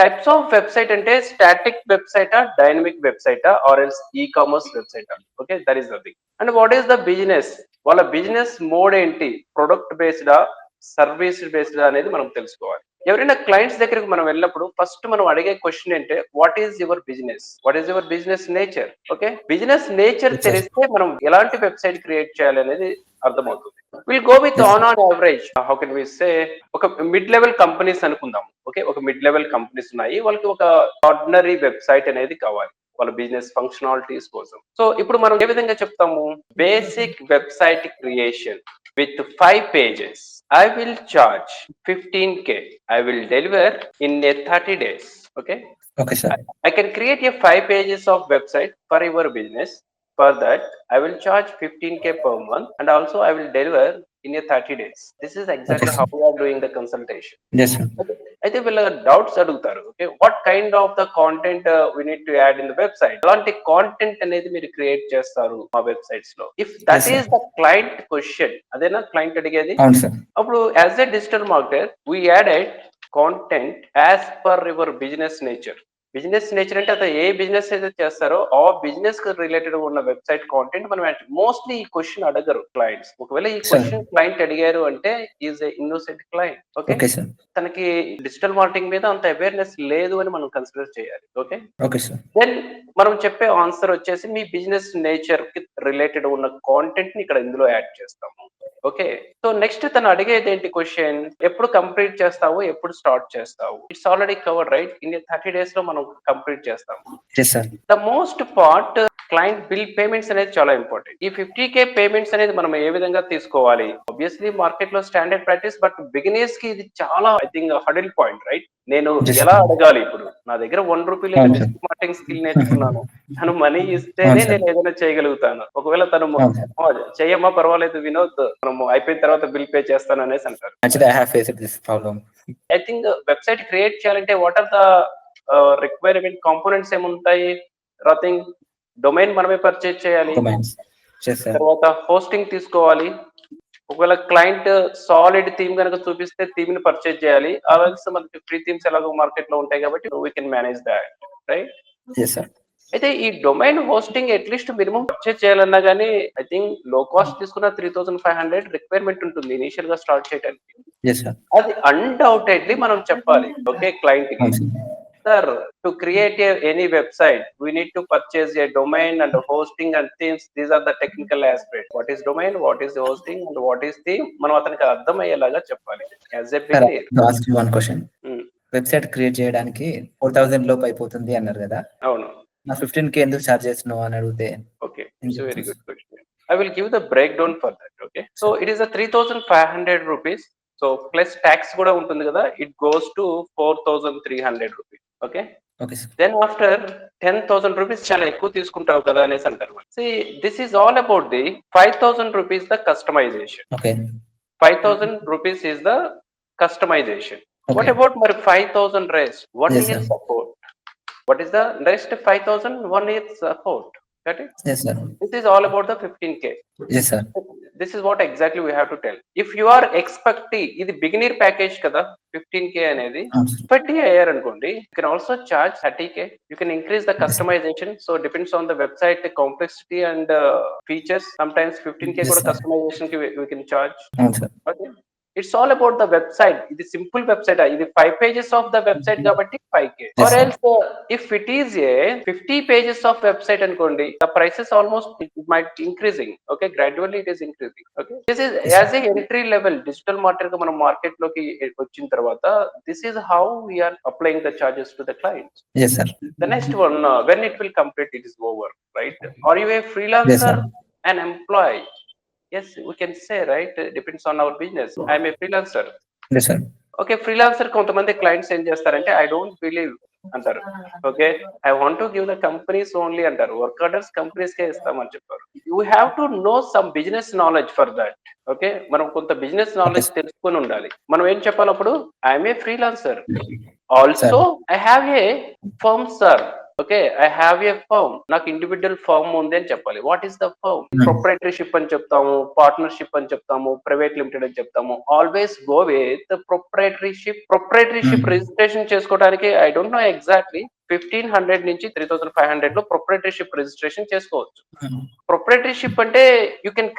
Types of website ante static website or dynamic website or else e-commerce website. Okay, that is the thing. And what is the business, wala business mode enti, product based service based అనేది మనం తెలుసుకోవాలి. ఎవరైనా clients దగ్గరికి మనం వెళ్ళినప్పుడు first మనం అడిగే question ఏంటంటే what is your business, what is your business nature. Okay, business nature తెలిస్తే మనం ఎలాంటి వెబ్సైట్ క్రియేట్ చేయాలి అనేది అర్థమవుతుంది. Will go with on average how can we say, ఒక మిడ్ లెవెల్ కంపెనీస్ అనుకుందాం. ఓకే, ఒక మిడ్ లెవెల్ కంపెనీస్ ఉన్నాయి, వాళ్ళకి ఒక ఆర్డినరీ వెబ్సైట్ అనేది కావాలి వాళ్ళ బిజినెస్ ఫంక్షనాలిటీస్ కోసం. సో ఇప్పుడు మనం ఏ విధంగా చెప్తాము, basic website creation with 5 pages. I will charge 15K. I will deliver in a 30 days. Okay. Okay, sir. I can create a 5 pages of website for your business. For that, I will charge 15K per month and also I will deliver in a 30 days. This is exactly how we are doing the consultation. Yes, sir. Okay. అయితే వీళ్ళ doubts అడుగుతారు. Okay, what kind of the content we need to add in the website, అలాంటి content అనేది మీరు create చేస్తారు మా websites లో. If that is the client question, అదేనా క్లయింట్ అడిగేది, అప్పుడు as a digital marketer we added content as per your business nature. Business nature అంటే అతను ఏ బిజినెస్ అయితే చేస్తారో ఆ బిజినెస్ కి రిలేటెడ్ ఉన్న వెబ్సైట్ కాంటెంట్ మనం మోస్ట్లీ ఈ క్వశ్చన్ అడగరు క్లయింట్స్. ఒకవేళ ఈ సార్. క్వశ్చన్ క్లయింట్ అడిగారు అంటే is a innocent client. Okay, okay sir. తనకి డిజిటల్ మార్కెటింగ్ మీద అంత అవేర్నెస్ లేదు అని మనం కన్సిడర్ చేయాలి. Okay, okay sir. దెన్ మనం చెప్పే ఆన్సర్ వచ్చేసి మీ బిజినెస్ నేచర్ కి రిలేటెడ్ ఉన్న కాంటెంట్ ని ఇక్కడ ఇందులో యాడ్ చేస్తాము. ఓకే, సో నెక్స్ట్ తను అడిగేది ఏంటి క్వశ్చన్, ఎప్పుడు కంప్లీట్ చేస్తావు, ఎప్పుడు స్టార్ట్ చేస్తావు. It's already covered right, in 30 days లో మనం కంప్లీట్ చేస్తాము. Yes sir. The most part client bill payments అనేది చాలా ఇంపార్టెంట్. ఈ 50K పేమెంట్స్ అనేది మనం ఏ విధంగా తీసుకోవాలి, ఆబ్వియస్లీ మార్కెట్ లో స్టాండర్డ్ ప్రాక్టీస్, బట్ బిగినర్స్ కి ఇది చాలా I think huddle point right. నేను Yes, ఎలా sir. అడగాలి, ఇప్పుడు నా దగ్గర 1 రూపీ లేదు, అవును, sir. డిజిటల్ మార్కెటింగ్ స్కిల్ నేర్చుకున్నాను, తను మనీ ఇస్తేనే అవును, sir. నేను ఏదైనా చేయగలుగుతాను. ఒకవేళ తను అవును, sir. చెయ్యమ్మా పర్వాలేదు వినోద్, మనం అయిపోయిన తర్వాత బిల్ పే చేస్తాను అనేసి అంటారు. Actually, I have faced this problem. I think website create చేయాలంటే what are the requirement components ఏముంటాయి, నథింగ్. డొమైన్ మనమే పర్చేజ్ చేయాలి, Domains. Yes, sir. తర్వాత హోస్టింగ్ తీసుకోవాలి. ఒకవేళ క్లయింట్ సాలిడ్ థీమ్ కనుక చూపిస్తే థీమ్ ని పర్చేజ్ చేయాలి. అలాగే మనకి ఫ్రీ థీమ్స్ ఎలాగో మార్కెట్ లో ఉంటాయి కాబట్టి we can manage that right. Yes, sir. అయితే ఈ domain hosting at least minimum purchase చేయాలన్నా కానీ ఐ థింక్ లో కాస్ట్ తీసుకున్న 3500 రిక్వైర్మెంట్ ఉంటుంది ఇనిషియల్ గా స్టార్ట్ చేయడానికి. Yes, sir. అది అన్డౌటెడ్లీ మనం చెప్పాలి ఓకే క్లయింట్ కి, అవును, sir. sir, to create any website, we need to purchase a domain and hosting and themes. These are the technical aspects. What is domain, what is the hosting, and what is theme? మనం అతనికి అర్థమయ్యేలాగా చెప్పాలి. As a Sir, beginner. I ask you one question. Hmm. Website create చేయడానికి 4000 లోపు అయిపోతుంది అన్నారు కదా, అవును. నా 15K ఎందుకు చార్జ్ చేస్తున్నావు అని అడిగితే Okay, it's a very good question. I will give the breakdown for that. Okay, so it is a 3500 rupees. So plus tax కూడా ఉంటుంది కదా, it goes to 4300 rupees. Okay. Okay sir. Then after 10,000 rupees చాలా ఎక్కువ తీసుకుంటావు కదా అనేసి అంటారు. This is all about the 5,000 rupees the customisation. Okay. 5,000 rupees is the customisation. What Okay. About మరి 5,000 rest 1 Yes, year sir. Support. What is the rest 5,000 1 year support. Yes, sir. This is all about the 15K. Yes, sir. This is what exactly we have to tell. If you are expecting, ఇది beginner package కదా 15K అనేది, అవును, sir. 20 అయ్యారనుకోండి, you can also charge 30K. You can increase the Yes. customization. So depends on the website complexity and features. Sometimes 15K Yes, కూడా sir. customization కి we can charge. అవును, sir. Okay. It's all about the website. ఇది simple website, ఇది 5 pages of the website కాబట్టి 5K. Yes, Or sir. else if it is a 50 pages of website అనుకోండి, the prices almost it might increasing. Okay, gradually it is increasing. Okay, this is Yes, as a entry level digital market మనం market లోకి వచ్చిన తర్వాత this is how we are applying the charges to the clients. Yes, sir. The next one, when it will complete, it is over, right? Are you a Yes, freelancer, sir. an employee? Yes, we can say, right? Depends on our business. I am a freelancer. Yes, sir. Okay, freelancer కొంతమంది clients ఏం చేస్తారంటే I don't believe అంటారు. Okay, I want to give the companies only అంటారు, work orders companies కే ఇస్తామని చెప్పారు. You have to know some business knowledge for that. Okay, మనం కొంత business knowledge తెలుసుకొని ఉండాలి. మనం ఏం చెప్పాలి అప్పుడు, I'm a freelancer, also I have a firm sir. Okay, I have a firm, నాకు ఇండివిజువల్ ఫర్మ్ ఉంది అని చెప్పాలి. What is the firm? Proprietorship అని చెప్తాము, పార్ట్నర్షిప్ అని చెప్తాము, ప్రైవేట్ లిమిటెడ్ అని చెప్తాము. Always go with proprietorship. Proprietorship registration చేసుకోవడానికి ఐ డోంట్ నో ఎగ్జాక్ట్లీ 1500 నుంచి 3500 లో ప్రొప్రైటరీషిప్ రిజిస్ట్రేషన్ చేసుకోవచ్చు. ప్రొప్రైటరీషిప్ అంటే you can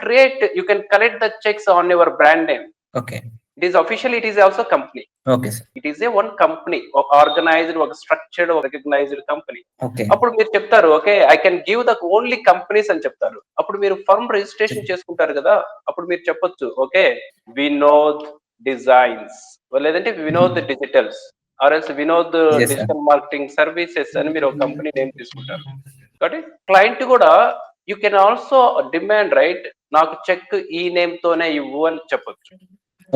collect the cheques on your brand name. Okay. It is officially, it is also company. Okay sir. It is a one company, ఒక organised, ఒక structured, ఒక recognised company. Okay. అప్పుడు మీరు చెప్తారు okay I can give the only companies అని చెప్తారు. అప్పుడు మీరు ఫర్మ్ రిజిస్ట్రేషన్ చేసుకుంటారు కదా, అప్పుడు మీరు చెప్పొచ్చు ఓకే వినోద్ డిజైన్స్, లేదంటే Vinod digitals, or else Vinod Yes, sir. Digital marketing services అని మీరు ఒక కంపెనీ నేమ్ తీసుకుంటారు. కాబట్టి క్లయింట్ కూడా you can also demand right, నాకు చెక్ ఈ నేమ్ తోనే ఇవ్వు అని చెప్పొచ్చు.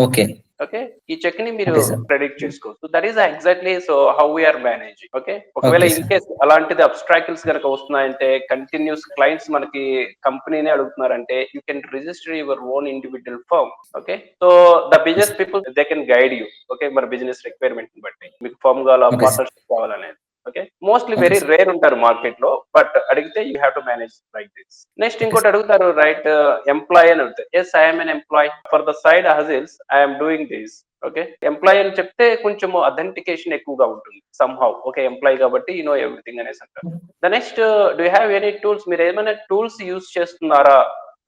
ఓకే. ఓకే, ఈ చెక్ ని మీరు Okay, sir. ప్రెడిక్ట్ చేసుకోవచ్చు. That is exactly so how we are managing. Okay, ఒకవేళ Okay, ఇన్ sir. కేస్ అలాంటిది అబ్స్ట్రాకిల్స్ కనుక వస్తున్నాయంటే, కంటిన్యూస్ క్లయింట్స్ మనకి కంపెనీనే అడుగుతున్నారంటే, you can register your own individual firm. Okay, so the business people they can guide you. Okay, మన business requirement బట్టి మీకు ఫర్మ్ కావాలా, Okay, sir. పార్ట్నర్షిప్ కావాలనేది. Okay, mostly okay very sir. Rare ఉంటారు market లో, బట్ అడిగితే you have to manage like this. Next okay ఇంకోటి sir. అడుగుతారు, రైట్? ఎంప్లాయ్ అని అడుగుతారు. Yes, I'm an employee for the side hustles, I'm doing this. Okay, employee అని చెప్తే కొంచెం అథెంటికేషన్ ఎక్కువగా ఉంటుంది సమ్హౌ. ఓకే, ఎంప్లాయ్ కాబట్టి యూ నో ఎవ్రీథింగ్ అనేసి అంటారు. The next, do you have any tools? మీరు ఏమైనా టూల్స్ యూస్ చేస్తున్నారా?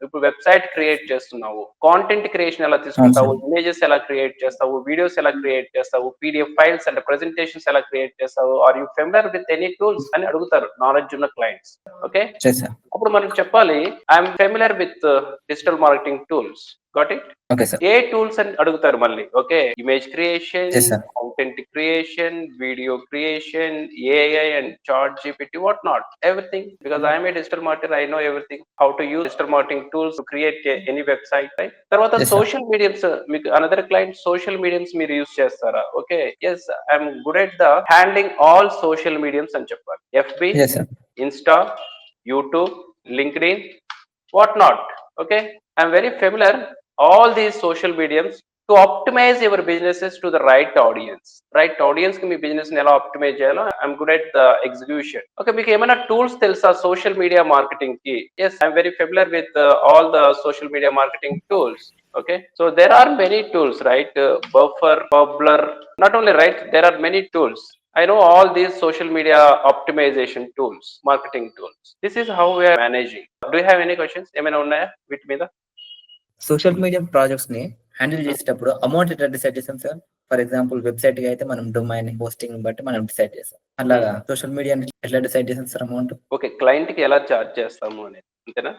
ఇప్పుడు వెబ్సైట్ క్రియేట్ చేస్తున్నావు, కాంటెంట్ క్రియేషన్ ఎలా అవును తీసుకుంటావు, సార్. ఇమేజెస్ ఎలా క్రియేట్ చేస్తావు, వీడియోస్ ఎలా క్రియేట్ చేస్తావు, పీడిఎఫ్ ఫైల్స్ అండ్ ప్రెజెంటేషన్స్ ఎలా క్రియేట్ చేస్తావు, are you familiar with any tools అని అడుగుతారు నాలెడ్జ్ ఉన్న క్లయింట్స్. ఓకే, చేశాను. అప్పుడు మనం చెప్పాలి, I'm familiar with digital marketing tools. Got it? Okay sir. ఏ టూల్స్ అని అడుగుతారు మళ్ళీ. ఓకే, ఇమేజ్ క్రియేషన్, చేశాను. Content creation, video creation, AI and ChatGPT, what not, everything. Because I'm a digital marketer, I know everything how to use digital marketing tools to create any website, right? తర్వాత చేశాను. Social mediums, మీకు another client social mediums మీరు use చేస్తారా? Okay, yes, I'm good at the handling all social mediums అని చెప్పాలి. FB, చేశాను. Insta, YouTube, LinkedIn, what not. Okay, I'm very familiar all these social mediums to optimize your businesses to the right audience. Right audience కి మీ business ని ఎలా optimise చేయాలో I'm good at the execution. Okay, మీకు ఏమైనా tools తెలుసా social media marketing కి? Yes, I'm very familiar with all the social media marketing tools. Okay, so there are many tools, right? Buffer, Bubbler, not only, right, there are many tools. I know all these social media optimization tools, marketing tools. This is how we are managing. Do you have any questions? ఏమైనా ఉన్నాయా వీటి మీద? Social media projects ని handle చేసేటప్పుడు amount ఎట్లా decide చేస్తాం sir? For example website కి అయితే మనం డొమైన్ హోస్టింగ్ బట్టి మనం డిసైడ్ చేస్తాం. అలాగా సోషల్ మీడియా ఎట్లా డిసైడ్ చేస్తాం సార్ అమౌంట్? ఓకే, క్లయింట్ కి ఎలా చార్జ్ చేస్తాము అనేది, అంతేనా?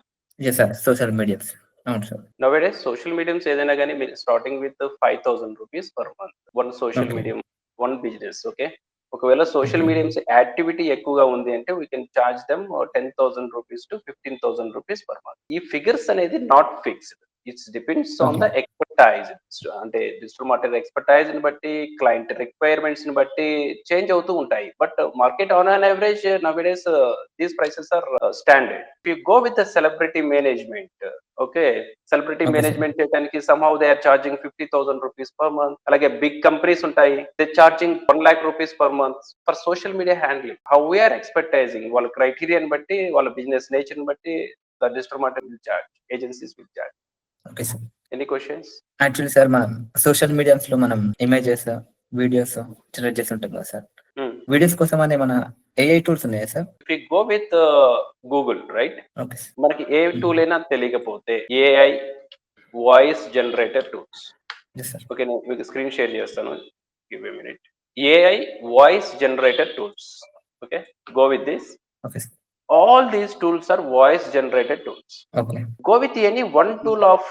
Sir social medias. అవును సార్. నవేడేస్ సోషల్ మీడియంస్ ఏదైనా కానీ మీరు starting with 5,000 rupees per month, one social okay. Medium, one business. Okay, ఒకవేళ సోషల్ మీడియంస్ యాక్టివిటీ ఎక్కువగా ఉంది అంటే we can charge them 10,000 rupees to 15,000 rupees per month. ఈ figures అనేది not fixed, it's depends on okay. The expertise. అంటే digital market expertise ని బట్టి, client requirements ని బట్టి చేంజ్ అవుతూ ఉంటాయి. But market on an average nowadays these prices are standard. If you go with the celebrity management, okay, celebrity okay sir. Management చేయడానికి somehow they are charging 50,000 rupees per month. అలాగే big companies ఉంటాయి, they charging 1 lakh rupees per month for social media handling. How we are expertising వాళ్ళ క్రైటీరియాని బట్టి, వాళ్ళ business nature ని బట్టి the digital market will charge, agencies will charge. Okay sir. Any questions? Actually sir మనం social medias లో మనం images, videos generate చేసి ఉంటాం కదా సార్. వీడియోస్ కోసం అనే మన ఏఐ టూల్స్ ఉన్నాయా sir? If you go with Google, right, okay sir. మనకి ఏ టూల్ అయినా తెలియకపోతే AI voice generator tools. Yes sir. Okay, నేను మీకు స్క్రీన్ షేర్ చేస్తాను, give a minute. AI voice generator tools. Okay, go with this. Okay sir. All these tools are voice generated tools. Okay. Go with any one tool of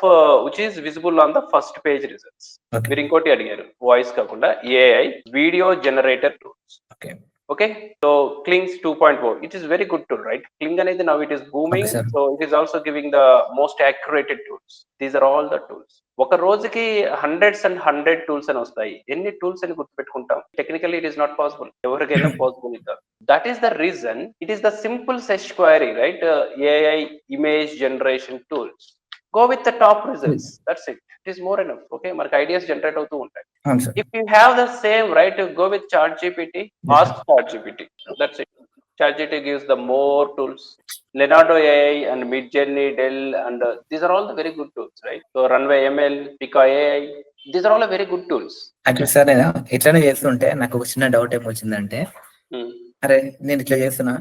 which is visible on the first page results. Okay. మీరు ఇంకోటి అడిగారు, voice కాకుండా AI video generator tools. Okay. Okay, so Kling's 2.0, it is very good tool, right? Kling అనేది now it is booming, Okay, sir. so it is also giving the most accurate tools. These are all the tools. ఒక రోజుకి hundreds and 100 tools అని వస్తాయి. ఎన్ని tools అని గుర్తుపెట్టుకుంటాం? Technically it is not possible, ఎవరికైనా possible కాదు. That is the reason it is the simple search query, right? AI image generation tools, go with the top results, that's it. It is more enough. Okay, మనకి ideas generate అవుతూ ఉంటాయి. అవును sir. If you have the same, right, go with ChatGPT, ask ChatGPT. That's it. ChatGPT gives the more tools. Leonardo AI and Midjourney, Dell, and these are all the very good tools, right? So Runway ML, Pika AI, these are all a very good tools. Actually sir నేను ఇట్లానే చేస్తుంటే నాకు ఒక చిన్న doubt ఏమొచ్చిందంటే, అరే నేను ఇట్లా చేస్తున్నా,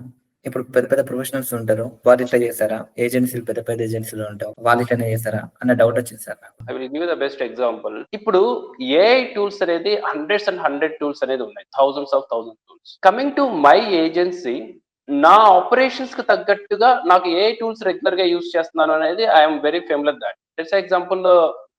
ఇప్పుడు పెద్ద పెద్ద ప్రొఫెషనల్స్ ఉంటారు, వాళ్ళు ఇట్లా చేస్తారా, ఏజెన్సీలు పెద్ద పెద్ద ఏజెన్సీలు ఉంటారు, వాళ్ళు ఇట్లనే చేస్తారా అన్న డౌట్ వచ్చింది సార్ నాకు. I will give the best example. ఇప్పుడు ఏఐ టూల్స్ అనేది హండ్రెడ్స్ అండ్ 100 టూల్స్ అనేది ఉన్నాయి, thousands of tools. Coming to my agency, నా ఆపరేషన్స్ కి తగ్గట్టుగా నాకు ఏ టూల్స్ రెగ్యులర్ గా యూజ్ చేస్తున్నాను అనేది I'm very familiar that. For example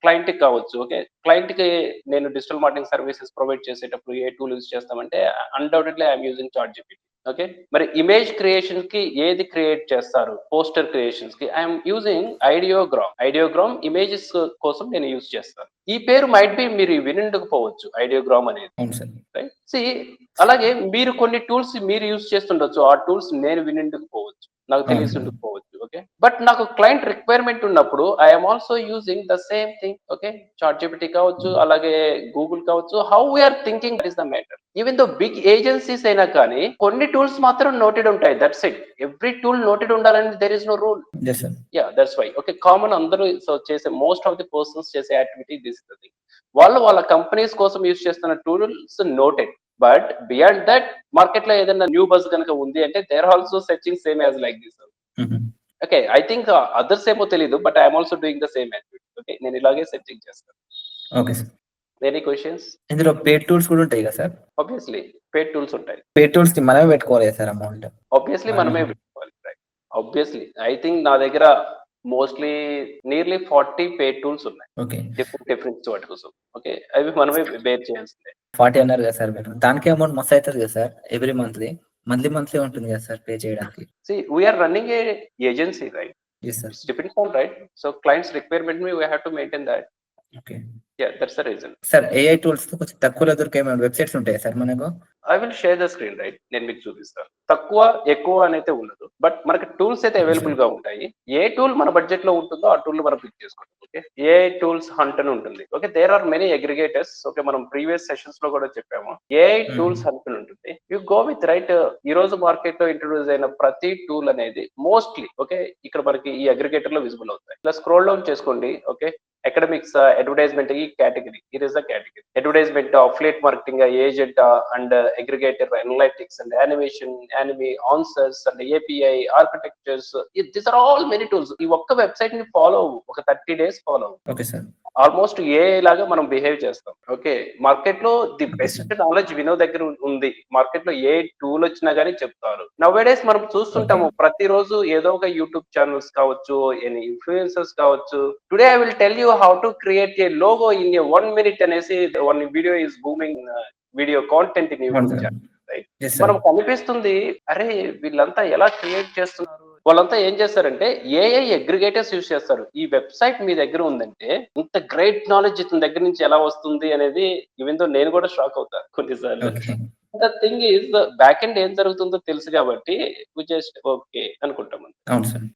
client కి కావచ్చు. ఓకే, క్లయింట్ కి నేను డిజిటల్ మార్కెటింగ్ సర్వీసెస్ ప్రొవైడ్ చేసేటప్పుడు ఏ టూల్ యూజ్ చేస్తామంటే undoubtedly I'm using ChatGPT. Okay, మరి ఇమేజ్ క్రియేషన్ కి ఏది క్రియేట్ చేస్తారు? పోస్టర్ క్రియేషన్స్ కి ఐఎమ్ యూజింగ్ ఐడియోగ్రామ్ ఇమేజెస్ కోసం నేను యూజ్ చేస్తాను. ఈ పేరు మైట్ బి మీరు వినుండకపోవచ్చు, ఐడియోగ్రామ్ అనేది, అవును సార్. రైట్? సి, అలాగే మీరు కొన్ని టూల్స్ మీరు యూజ్ చేస్తుండొచ్చు, ఆ టూల్స్ నేను వినుండకపోవచ్చు, నాకు తెలిసి ఉండకపోవచ్చు. ఓకే, బట్ నాకు క్లయింట్ రిక్వైర్మెంట్ ఉన్నప్పుడు I'm also using the same thing. Okay, ChatGPT కావచ్చు, అలాగే గూగుల్ కావచ్చు. How we are thinking, that is the matter. Even though big agencies అయినా కానీ కొన్ని టూల్స్ మాత్రం నోటెడ్ ఉంటాయి. That's it. Every tool noted ఉండాలని there is no rule. Yes sir. That's why. Okay, common అందరూ సో చేసే మోస్ట్ ఆఫ్ ది పర్సన్స్ చేసే activity this is the thing. వాళ్ళు వాళ్ళ కంపెనీస్ కోసం యూజ్ చేస్తున్న tools noted. But beyond that market లో ఏదైనా న్యూ బజ్ కనుక ఉంది అంటే they are also searching same as like this. Okay, I think others ఏమో తెలీదు, but I'm also doing the same activity. Okay, నేను ఇలాగే సెర్చింగ్ చేస్తాను. Okay sir. Any questions? ఇందులో పేడ్ టూల్స్ కూడా ఉంటాయి కదా సార్? ఆబ్వియస్లీ పెయిడ్ టూల్స్ ఉంటాయి. పేడ్ టూల్స్ కి మనమే పెట్టుకోవాలి సార్ అమౌంట్? ఆబ్వియస్లీ మనమే పెట్టుకోవాలి. ఆబ్వియస్లీ ఐ థింక్ నా దగ్గర మోస్ట్లీ నియర్లీ 40 పెయిడ్ టూల్స్ ఉన్నాయి. ఓకే. డిఫరెంట్ వాటి కోసం. ఓకే, అవి మనమే బేర్ చేయాల్సిందే. 40 అన్నారు కదా సార్ మీరు. దానికి అమౌంట్ మస్తు అవుతుంది కదా సార్ ఎవ్రీ మంత్లీ ఉంటుంది కదా సార్ పే చేయడానికి? See, we are running a agency, right? Yes sir. It's depends on, right? So clients requirement we have to maintain that. Okay That's the reason. Sir. AI tools తో కొంచెం తక్కువలో దొరికే websites ఉంటాయి sir మనకు? I will share the screen, right? నేను మీకు చూపిస్తాను. తక్కువ ఎక్కువ అనేది ఉండదు, బట్ మనకి టూల్స్ అయితే అవైలబుల్ గా ఉంటాయి. ఏ టూల్ మన బడ్జెట్ లో ఉంటుందో ఆ టూల్ మనం పిక్ చేసుకోవచ్చు. ఓకే, ఏఐ టూల్స్ హంట్ అని ఉంటుంది. Okay, there are many aggregators. Okay, మనం ప్రీవియస్ సెషన్స్ లో కూడా చెప్పాము. ఏఐ టూల్స్ హంట్ అని ఉంటుంది. You go with right. ఈ రోజు మార్కెట్ లో ఇంట్రొడ్యూస్ అయిన ప్రతి టూల్ అనేది మోస్ట్లీ ఓకే ఇక్కడ మనకి ఈ అగ్రిగేటర్ లో విజిబుల్ అవుతాయి. ఇలా స్క్రోల్ డౌన్ చేసుకోండి. ఓకే, అకాడమిక్స్, అడ్వర్టైజ్మెంట్ ఈ category, it is the category. Advertisement, affiliate marketing, agent and aggregator, analytics and animation, anime, answers and API, architectures, these are all many tools. ఈ ఒక్క website ని follow ఒక 30 days follow. Okay sir. Almost ఏ లాగా మనం behave చేస్తాం. Okay, market లో the best knowledge వినో దగ్గర ఉంది. మార్కెట్ లో ఏ టూల్ వచ్చినా గానీ చెప్తారు. నౌవేడేస్ మనం చూస్తుంటాము ప్రతిరోజు ఏదో ఒక యూట్యూబ్ ఛానల్స్ కావచ్చు, ఎనీ ఇన్ఫ్లుయెన్సర్స్ కావచ్చు. Today I will tell you how to create a logo in a 1 minute అనేసి one video is booming video content in YouTube channel. మనం కనిపిస్తుంది అరే వీళ్ళంతా ఎలా క్రియేట్ చేస్తున్నారు. వాళ్ళంతా ఏం చేస్తారంటే ఏఐ అగ్రిగేటర్స్ యూజ్ చేస్తారు. ఈ వెబ్సైట్ మీ దగ్గర ఉందంటే ఇంత గ్రేట్ నాలెడ్జ్ ఇతని దగ్గర నుంచి ఎలా వస్తుంది అనేది ఈవెన్ దో నేను కూడా షాక్ అవుతాను కొన్నిసార్లు. The thing is back end ఏం జరుగుతుందో తెలుసు కాబట్టి జస్ట్ ఓకే అనుకుంటాం. అవును sir.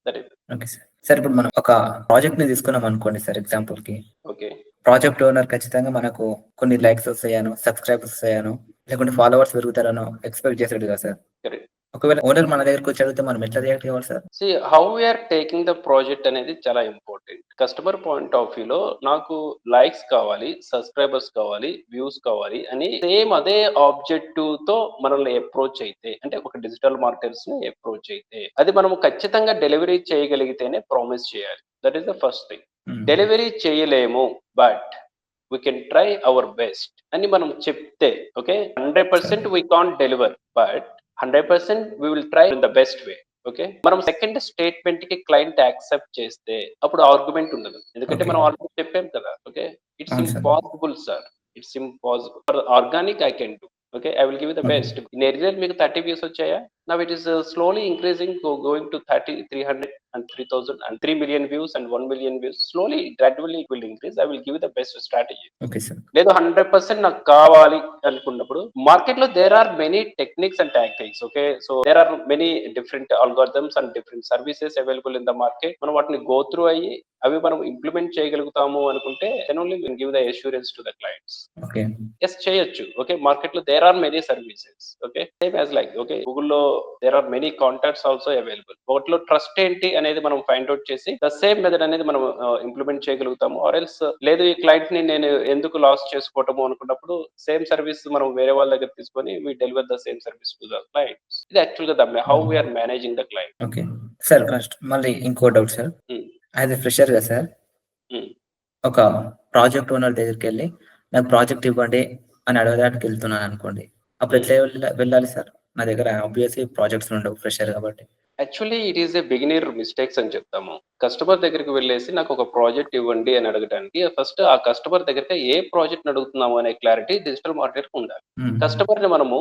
That is okay sir. Sir ఇప్పుడు మనం ఒక ప్రాజెక్ట్ ని తీసుకున్నాం అనుకోండి సార్ ఎగ్జాంపుల్ కి. ఓకే, ప్రాజెక్ట్ ఓనర్ ఖచ్చితంగా మనకు కొన్ని లైక్స్ వస్తాయను, సబ్స్క్రైబర్స్ వస్తాయను, లేకుంటే ఫాలోవర్స్ పెరుగుతారనో ఎక్స్పెక్ట్ చేసాడు కదా సార్. కరెక్ట్. ఒకవేళ ఓనర్ మన దగ్గరకు వచ్చి అడిగితే మనం ఎట్లా రియాక్ట్ అవ్వాలి sir? See, how we are taking the project అనేది చాలా ఇంపార్టెంట్. కస్టమర్ పాయింట్ ఆఫ్ వ్యూలో నాకు లైక్స్ కావాలి, సబ్స్క్రైబర్స్ కావాలి, వ్యూస్ కావాలి అని సేమ్ అదే ఆబ్జెక్టివ్ తో మనల్ని అప్రోచ్ అయితే, అంటే ఒక డిజిటల్ మార్కెటర్స్ ని అప్రోచ్ అయితే అది మనం ఖచ్చితంగా డెలివరీ చేయగలిగితేనే ప్రామిస్ చేయాలి. That is the first thing. Delivery చేయలేము but we can try our best అని మనం చెప్తే okay 100% we can't deliver but 100% we will try in the best way. Okay, మనం సెకండ్ స్టేట్మెంట్ కి క్లయింట్ యాక్సెప్ట్ చేస్తే అప్పుడు ఆర్గ్యుమెంట్ ఉండదు. ఎందుకంటే మనం ఆల్రెడీ చెప్పాం కదా. Okay, it's impossible sir, it's impossible. For organic I can do. Okay, I will give the best. నెరిజర్ మీకు 30 views వచ్చాయా? Now it is slowly increasing, going to 30, 300 and 3000 and 3 million views and 1 million views. Slowly, gradually it will increase. I will give you the best strategy. Okay, sir. లేదు 100% నాకు కావాలి అనుకున్నప్పుడు market లో there are many techniques and tactics. Okay, so there are many different algorithms and different services available in the market. మనం వాటిని go through అయ్యి అవి మనం ఇంప్లిమెంట్ చేయగలుగుతాము అనుకుంటే then only will give the assurance to the clients. Okay, yes చేయొచ్చు. Okay, market లో there are many services. Okay, same as like okay గూగుల్లో there are many contacts also available. వాటిలో trust ఏంటి అనేది మనం ఫైండ్ అవుట్ చేసి the same method అనేది మనం ఇంప్లిమెంట్ చేయగలుగుతాము. ఆర్ ఎల్స్ లేదు ఈ క్లయింట్ ని నేను ఎందుకు లాస్ చేసుకోవటము అనుకున్నప్పుడు సేమ్ సర్వీస్ మనం వేరే వాళ్ళ దగ్గర తీసుకొని we deliver the same service to the clients. ఇది యాక్చువల్ గా how we are managing the client. Okay sir. First మళ్ళీ ఇంకో doubt sir. As a fresher గా సార్ ఒక ప్రాజెక్ట్ ఓనర్ దగ్గరికి వెళ్ళి నాకు ప్రాజెక్ట్ ఇవ్వండి అని అడగడానికి వెళ్తున్నాను అనుకోండి, అప్పుడు ఎట్లా వెళ్ళాలి సార్? నా దగ్గర ఆబ్వియస్లీ ప్రాజెక్ట్స్ ఉండవు ఫ్రెషర్ కాబట్టి. Actually it is A beginner mistakes అని చెప్తాము. కస్టమర్ దగ్గరికి వెళ్ళేసి నాకు ఒక ప్రాజెక్ట్ ఇవ్వండి అని అడగడానికి ఫస్ట్ ఆ కస్టమర్ దగ్గరికి ఏ ప్రాజెక్ట్ అడుగుతున్నాము అనే క్లారిటీ డిజిటల్ మార్కెటర్ ఉండాలి. కస్టమర్ ని మనము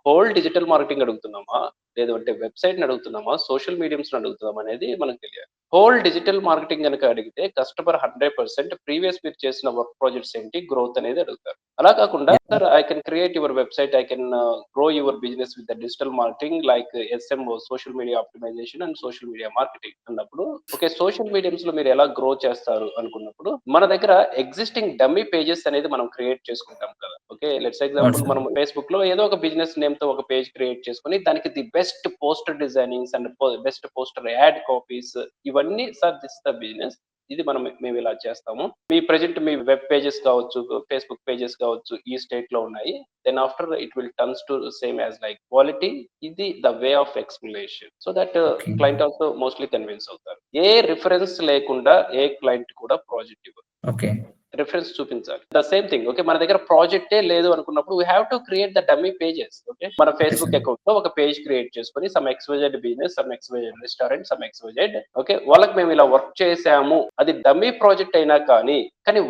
హోల్ డిజిటల్ మార్కెటింగ్ అడుగుతున్నామా, లేదు అంటే వెబ్సైట్ అడుగుతున్నామా, సోషల్ మీడియంస్ అడుగుతున్నామా అనేది మనకు తెలియాలి. హోల్ డిజిటల్ మార్కెటింగ్ కనుక అడిగితే కస్టమర్ 100% ప్రీవియస్ మీరు చేసిన వర్క్ ప్రాజెక్ట్స్ ఏంటి, గ్రోత్ అనేది అడుగుతారు. అలా కాకుండా sir I can create your website, I can grow your business with the digital marketing like SMO, social media optimisation and social media marketing అన్నప్పుడు, ఓకే సోషల్ మీడియంస్ లో మీరు ఎలా గ్రో చేస్తారు అనుకున్నప్పుడు మన దగ్గర ఎగ్జిస్టింగ్ డమ్మీ పేజెస్ అనేది మనం క్రియేట్ చేసుకుంటాం కదా. ఓకే లెట్స్ ఎగ్జాంపుల్ మనం ఫేస్బుక్ లో ఏదో ఒక బిజినెస్ నేమ్ తో ఒక పేజ్ క్రియేట్ చేసుకుని దానికి the best poster designings and best poster ad copies ఇవన్నీ సార్ దిస్ ద బిజినెస్, ఇది మేము ఇలా చేస్తాము. మీ ప్రెజెంట్ మీ వెబ్ పేజెస్ కావచ్చు, ఫేస్బుక్ పేజెస్ కావచ్చు ఈ స్టేట్ లో ఉన్నాయి. Then after it will turns to same as like quality, ఇది the way of explanation so that client also mostly convince అవుతారు. ఏ రిఫరెన్స్ లేకుండా ఏ క్లయింట్ కూడా ప్రాజెక్ట్ ఇవ్వరు. ఓకే రిఫరెన్స్ చూపించాలి. ద సేమ్ థింగ్ ఓకే మన దగ్గర ప్రాజెక్టే లేదు అనుకున్నప్పుడు we have to create the dummy pages. Okay మన ఫేస్బుక్ అకౌంట్ లో ఒక పేజ్ క్రియేట్ చేసుకుని some XYZ business, some XYZ restaurant, some XYZ okay వాళ్ళకి మేము ఇలా వర్క్ చేసాము, అది డమ్మీ ప్రాజెక్ట్ అయినా కానీ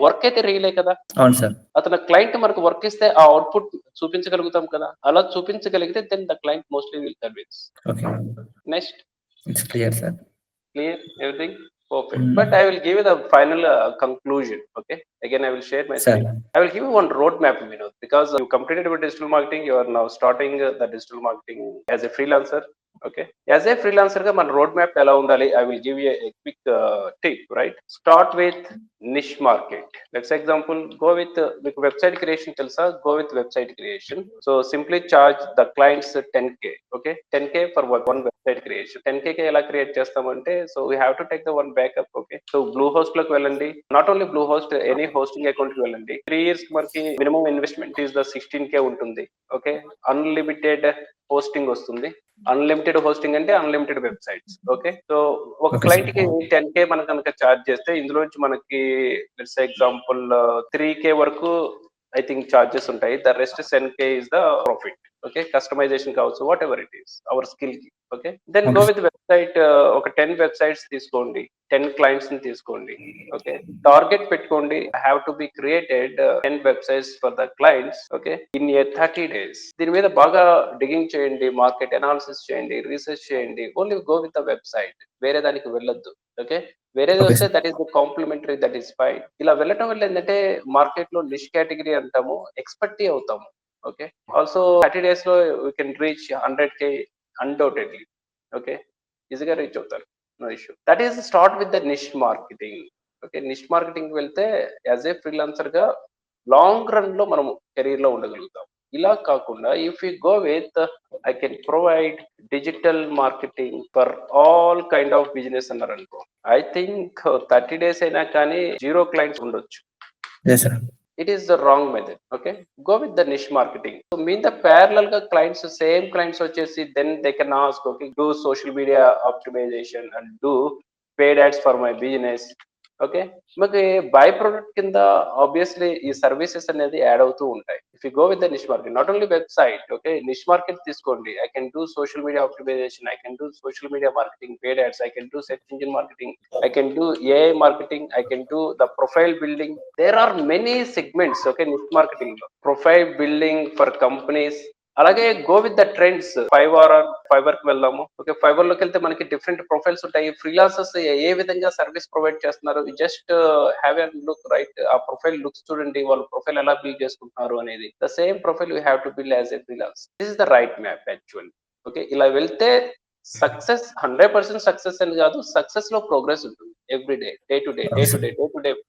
వర్క్ అయితే రియలే కదా. అవును సార్. అతను క్లయింట్ మనకు వర్క్ ఇస్తే ఆ అవుట్పుట్ చూపించగలుగుతాం కదా. అలా చూపించగలిగితే then the client mostly will convince. Okay next it's clear sir. Clear everything? Perfect. But I will give you the final conclusion. Okay. Again, I will share my screen. I will give you one roadmap, Vinod, because you completed with digital marketing. You are now starting the digital marketing as a freelancer. Okay. As a freelancer, మన road map ఎలా ఉండాలి? I will give you a quick tip, right? Start with niche market. Let's example, go with మీకు website creation తెలుసా? Go with website creation. So simply charge the clients 10K. Okay. 10K for one website creation. 10K కి ఎలా create చేస్తామంటే so we have to take the one backup. Okay. So Bluehost లోకి వెళ్ళండి. Not only Bluehost, any hosting account కి వెళ్ళండి. 3 years కి మనకి minimum investment is the 16K ఉంటుంది. Okay. Unlimited హోస్టింగ్ వస్తుంది. అన్లిమిటెడ్ హోస్టింగ్ అంటే అన్లిమిటెడ్ వెబ్సైట్స్. ఓకే సో ఒక క్లయింట్ కి 10K మనం కనుక చార్జ్ చేస్తే ఇందులో నుంచి మనకి లెట్స్ ఎగ్జాంపుల్ 3K వరకు ఐ థింక్ చార్జెస్ ఉంటాయి. The rest 10K is the profit. Okay customization కావచ్చు, whatever it is our skill కి. Okay then go with website. ఒక 10 వెబ్సైట్స్ తీసుకోండి, 10 క్లయింట్స్ ని తీసుకోండి. ఓకే టార్గెట్ పెట్టుకోండి. Have to be created 10 websites for the clients. Okay in a 30 days. దీని మీద బాగా డిగింగ్ చేయండి, మార్కెట్ అనాలిసిస్ చేయండి, రీసెర్చ్ చేయండి. Only go with the website, వేరే దానికి వెళ్ళొద్దు. ఓకే వేరేది వస్తే that is the complimentary, that is fine. ఇలా వెళ్ళటం వల్ల ఏంటంటే మార్కెట్ లో నిష్ కేటగిరీ అంటాము, ఎక్స్పర్టీ అవుతాము. ఓకే ఆల్సో 30 days లో we can reach 100K undoubtedly. Okay ఈజీగా రీచ్ అవుతారు, no issue. That is start with the niche marketing. Okay niche marketing వెళ్తే యాజ్ ఏ ఫ్రీలాన్సర్ గా లాంగ్ రన్ లో మనము కెరీర్ లో ఉండగలుగుతాం. ఇలా కాకుండా if you go with I can provide digital marketing for all kind of business అన్నారు అనుకో, ఐ థింక్ 30 days అయినా కానీ 0 clients ఉండొచ్చు. It is the wrong method. Okay go with the niche marketing. So mean the parallel ga clients, same clients వచ్చేసి then they can ask okay do social media optimization and do paid ads for my business. Okay మనకి by product కింద obviously ఈ services అనేది add అవుతూ ఉంటాయి. If you go with the niche market, not only website. Okay niche market తీసుకోండి. I can do social media optimization, I can do social media marketing, paid ads, I can do search engine marketing, I can do AI marketing, I can do the profile building. There are many segments, okay, niche marketing lo. Profile building for companies. అలాగే go with the trends. Fiverr కి వెళ్దాము. Okay Fiverr లోకి వెళ్తే మనకి different profiles ఉంటాయి. Freelancers ఏ విధంగా service provide చేస్తున్నారు, just have a look right. ఆ ప్రొఫైల్ లుక్స్ చూడండి, వాళ్ళు ప్రొఫైల్ ఎలా బిల్డ్ చేసుకుంటున్నారు అనేది. The same profile you have to build as a freelance. This is the right map actually. Okay ఇలా వెళ్తే సక్సెస్ 100% సక్సెస్ అని కాదు, సక్సెస్ లో ప్రోగ్రెస్ ఉంటుంది. Every day, day to day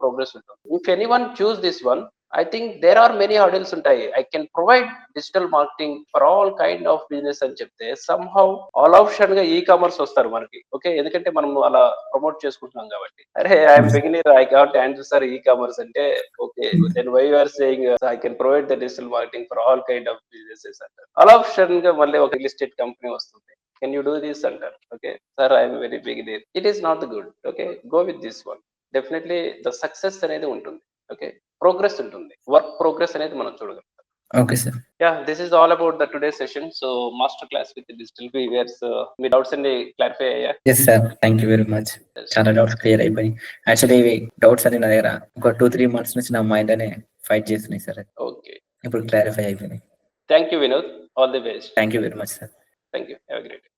progress ఉంటుంది. If any one choose this one, I think there are many hurdles ఉంటాయి. I can provide digital marketing for all kind of business అని చెప్తే somehow all option గా e commerce వస్తారు మనకి. Okay ఎందుకంటే మనం అలా ప్రమోట్ చేసుకుంటున్నాం కాబట్టి. అరే I'm beginner, I can't answer e commerce అంటే okay then why you are saying I can provide the digital marketing for all kind of businesses అంటారు. ఆల్ ఆప్షన్ గా మళ్ళీ ఒక రియల్ ఎస్టేట్ కంపెనీ వస్తుంది. Can you do this అంటారు. Okay sir I'm very beginner. It is not good. Okay go with this one. Definitely the success అనేది ఉంటుంది. Okay progress ఉంటుంది, work progress అనేది మనం చూడగలుగుతాం. Okay sir. Yeah this is all about the today session. So master class with digital weavers. మీ doubts అన్ని clarify అయ్యా? Yes sir, thank you very much. చాలా డౌట్స్ క్లియర్ అయిపోయి. యాక్చువల్లీ డౌట్స్ అన్ని నా దగ్గర ఒక 2-3 months నుంచి నా మైండ్ అనే ఫైట్ చేస్తున్నాయి సార్. ఓకే ఇప్పుడు క్లారిఫై అయిపోయినాయి. Thank you Vinod. All the best. Thank you very much sir. Thank you. Have a great day.